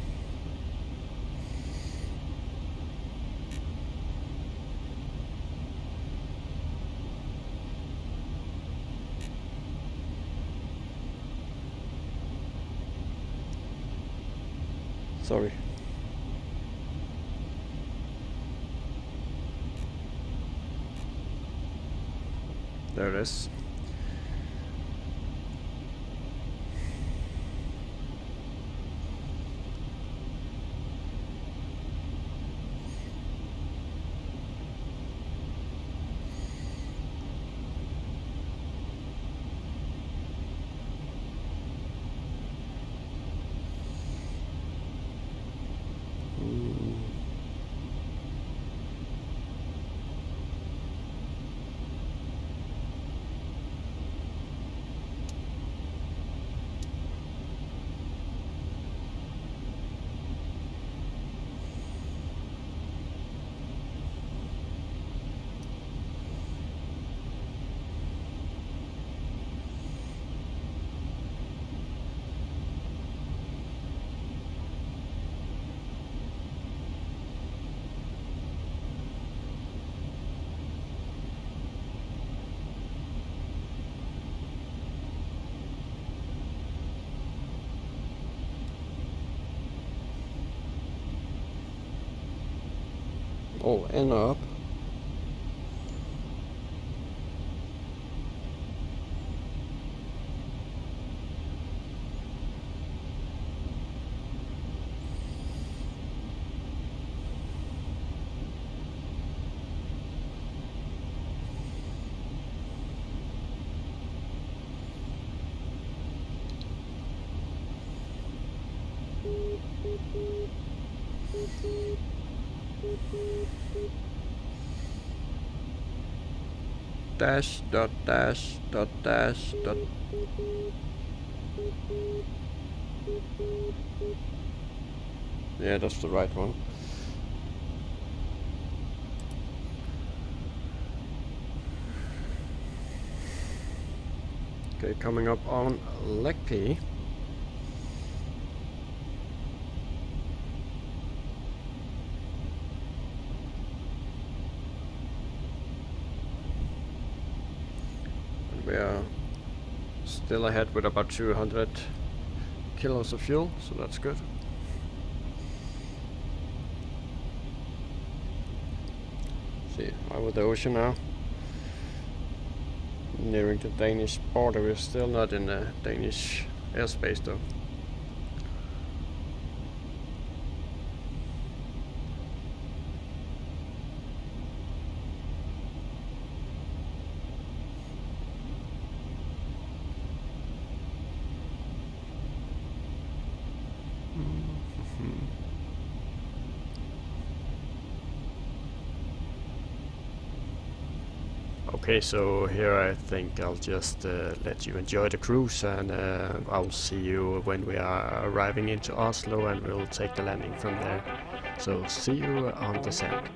Sorry. There it is. Oh, and up. Dash dot dash dot dash dot. Yeah, that's the right one. Okay, coming up on leg P. And we are still ahead with about 200 kilos of fuel, so that's good. See, over the ocean now. Nearing the Danish border. We're still not in the Danish airspace though. Okay, so here I think I'll just let you enjoy the cruise, and I'll see you when we are arriving into Oslo, and we'll take the landing from there. So see you on the sand.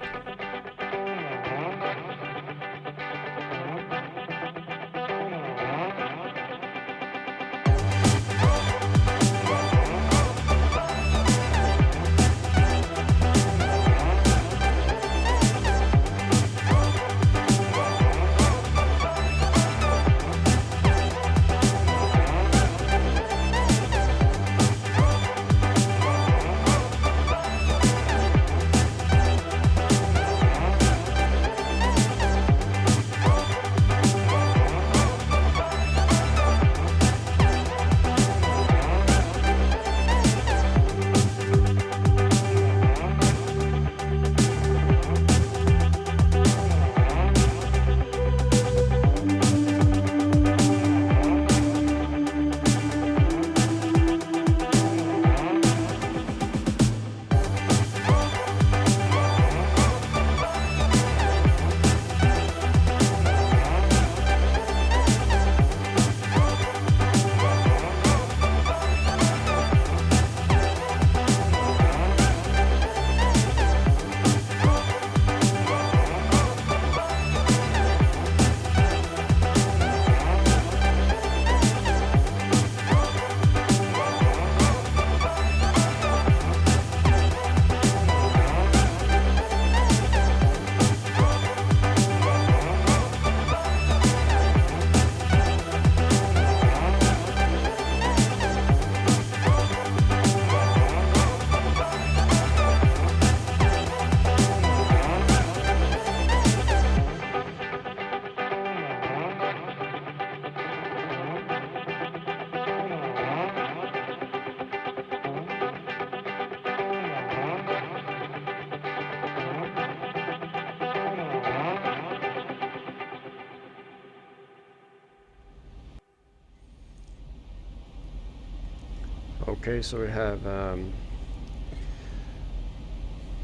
Okay, so we have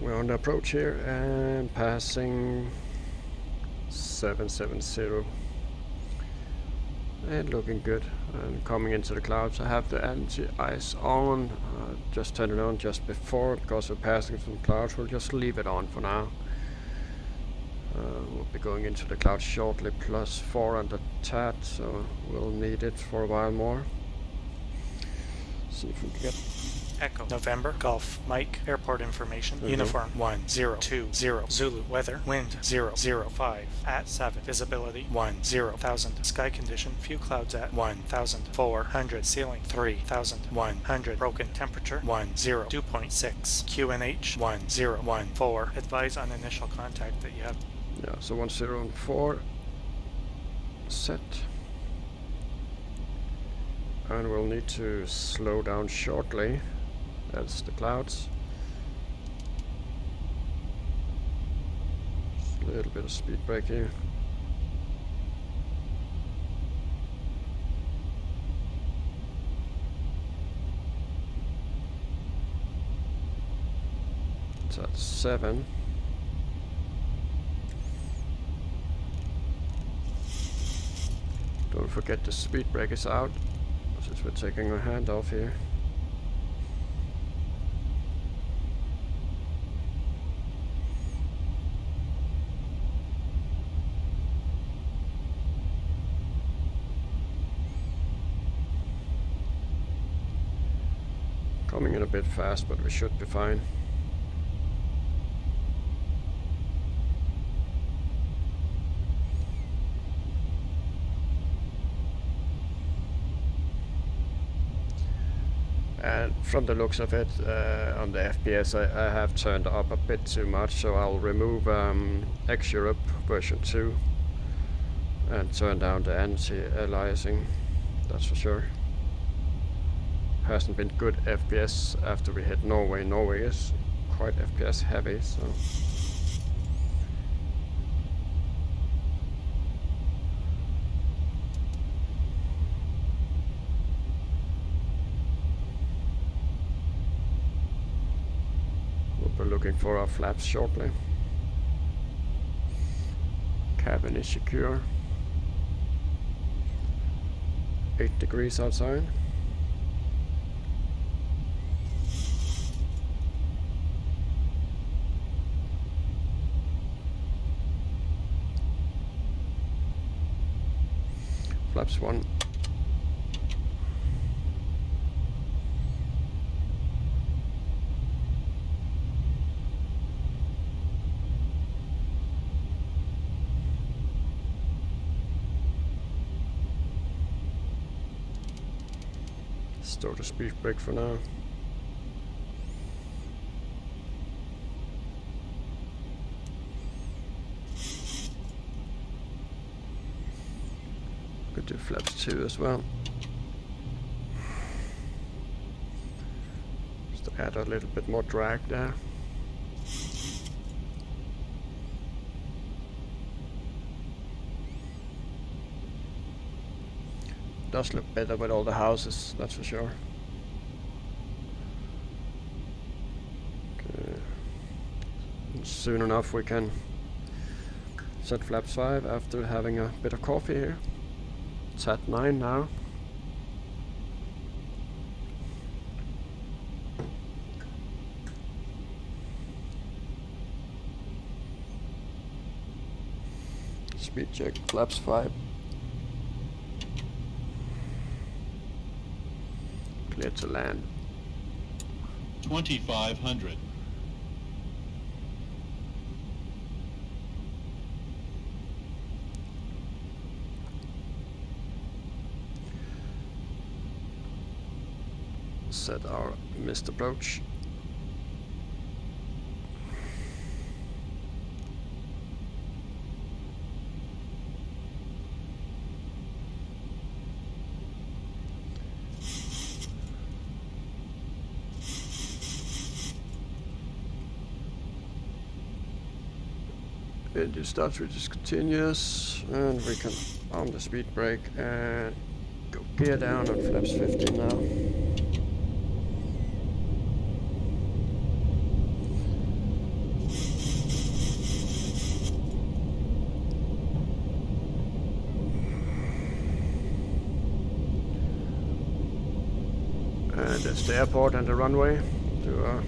we're on the approach here and passing 770 and looking good, and coming into the clouds. I have the anti-ice on, just turned it on just before because we're passing some clouds. We'll just leave it on for now. We'll be going into the clouds shortly, +4 on the TAT, so we'll need it for a while more. See if we can get Echo November Golf Mike airport information uniform 1020 Zulu weather wind 005 at 7 visibility 10,000 sky condition few clouds at 1,400 ceiling 3,100 broken temperature 102.6 QNH 1014 advise on initial contact that you have. Yeah, so 104 set. And we'll need to slow down shortly. That's the clouds. Just a little bit of speed brake here. at 7. Don't forget the speed brake is out, since we're taking our hand off here. Coming in a bit fast, but we should be fine. And from the looks of it, on the FPS, I have turned up a bit too much, so I'll remove X-Europe version 2 and turn down the anti-aliasing, that's for sure. Hasn't been good FPS after we hit Norway. Norway is quite FPS heavy, so... We're looking for our flaps shortly. Cabin is secure. 8 degrees outside. Flaps 1. Store the speed brake for now. Could do flaps 2 as well. Just to add a little bit more drag there. Does look better with all the houses, that's for sure. Okay. Soon enough we can set flaps 5 after having a bit of coffee here. It's at 9 now. Speed check, flaps 5. Clear to land. 2500. Set our missed approach. Engine start switch is continuous, and we can arm the speed brake and go gear down on flaps 15 now. And it's the airport and the runway to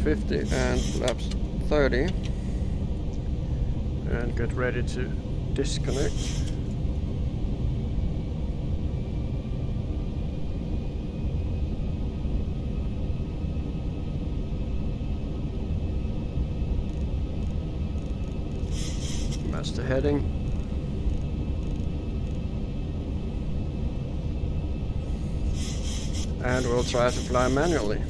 50 and flaps 30, and get ready to disconnect. Master heading. And we'll try to fly manually.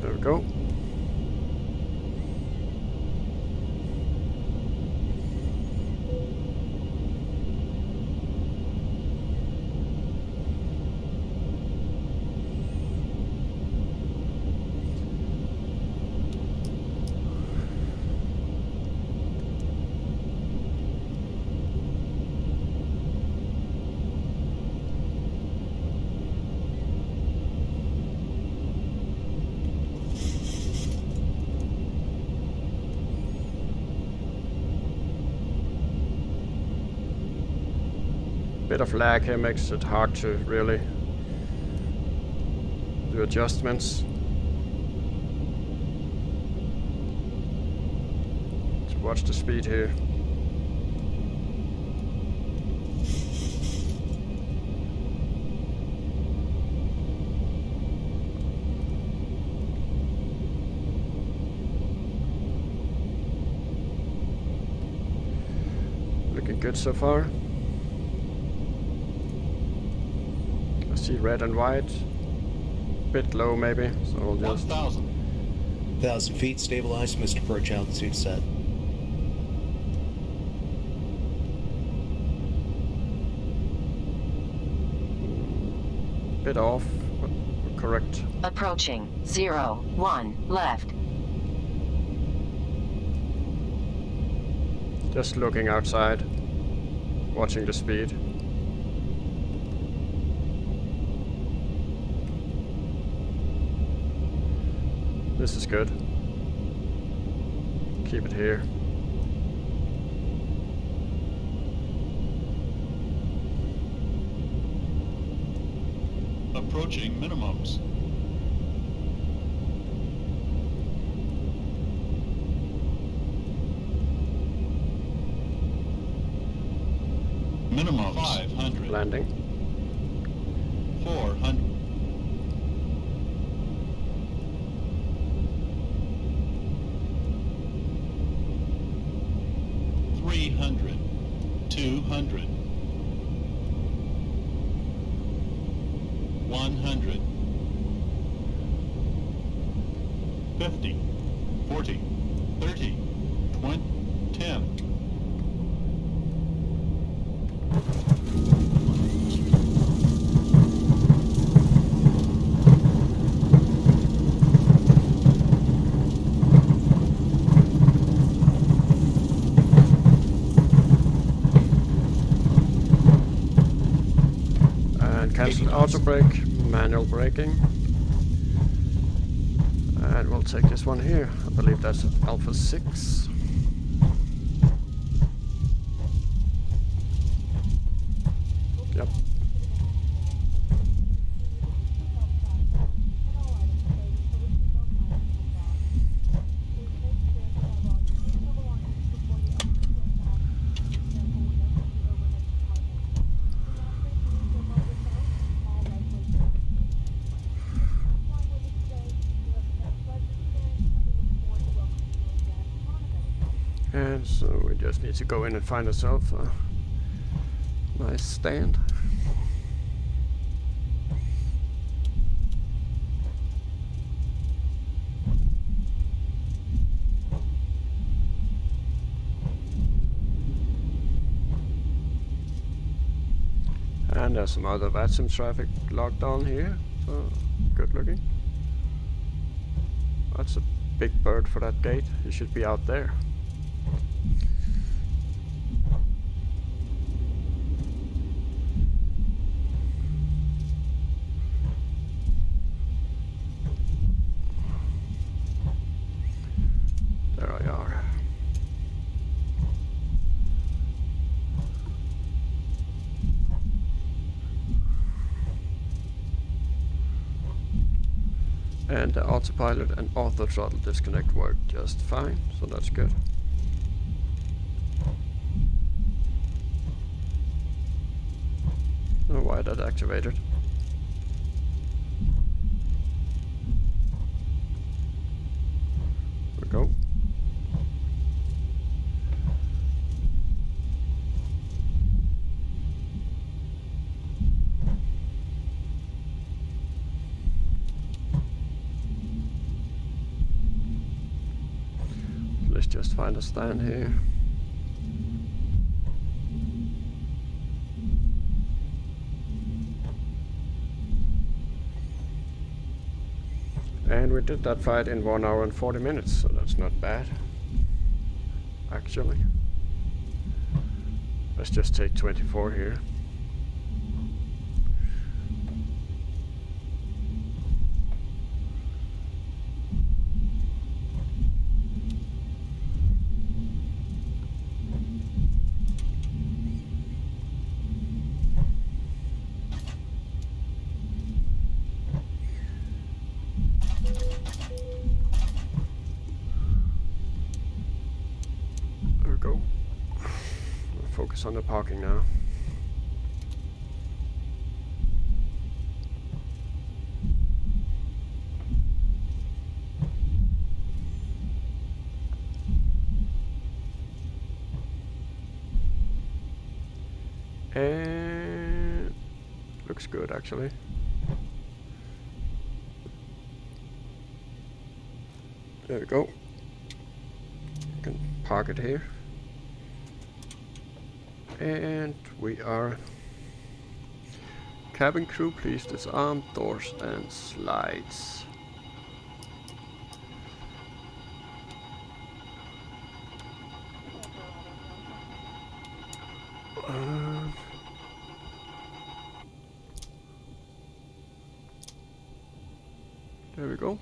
There we go. Bit of lag here makes it hard to really do adjustments. To watch the speed here. Looking good so far. I see red and white. Bit low maybe, so we'll just... 1,000 feet, stabilized, Mr. Perch, altitude set. Bit off, but correct. Approaching 0-1 left. Just looking outside, watching the speed. This is good. Keep it here. Approaching minimums. Minimum 500. Landing. 400. 300. 200. 100. 50. 40. 30. 20. 10. Cancel auto brake, manual braking. And we'll take this one here. I believe that's Alpha 6. Yep. And so we just need to go in and find ourselves a nice stand. And there's some other vacuum traffic locked on here, so good looking. That's a big bird for that gate. He should be out there. There I are. And the autopilot and auto throttle disconnect work just fine, so that's good. I don't know why that activated. There we go. Let's just find a stand here. And we did that fight in 1 hour and 40 minutes, so that's not bad, actually. Let's just take 24 here. focus on the parking now. And looks good actually. There we go. You can park it here. And we are cabin crew, please disarm doors and slides. There we go.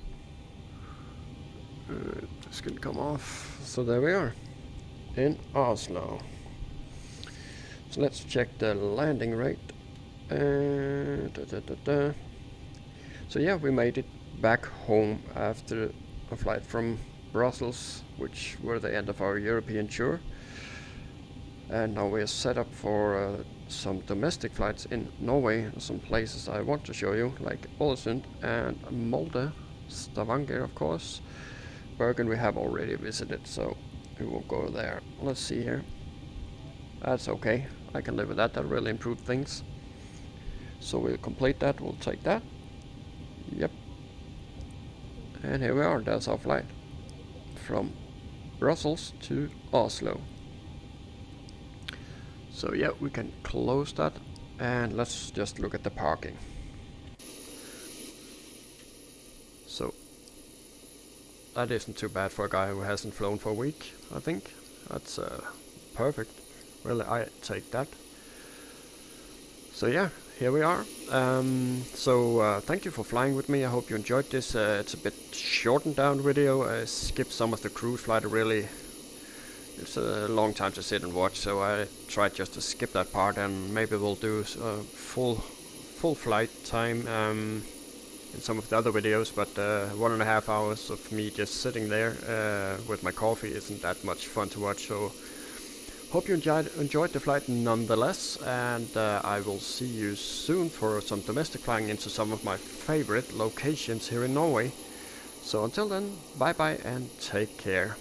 This can come off. So there we are in Oslo. So let's check the landing rate. So yeah, we made it back home after a flight from Brussels, which were the end of our European tour. And now we're set up for some domestic flights in Norway, some places I want to show you, like Ålesund and Molde, Stavanger of course. Bergen we have already visited, so we won't go there. Let's see here. That's okay, I can live with that, that really improved things. So we'll complete that, we'll take that. Yep. And here we are, that's our flight. From Brussels to Oslo. So yeah, we can close that and let's just look at the parking. So that isn't too bad for a guy who hasn't flown for a week, I think. That's perfect. Really, I take that. So yeah, here we are. Thank you for flying with me. I hope you enjoyed this. It's a bit shortened down video. I skipped some of the cruise flight. It's a long time to sit and watch, so I tried just to skip that part, and maybe we'll do full flight time in some of the other videos, but 1.5 hours of me just sitting there with my coffee isn't that much fun to watch. So hope you enjoyed the flight nonetheless, and I will see you soon for some domestic flying into some of my favorite locations here in Norway. So until then, bye bye and take care.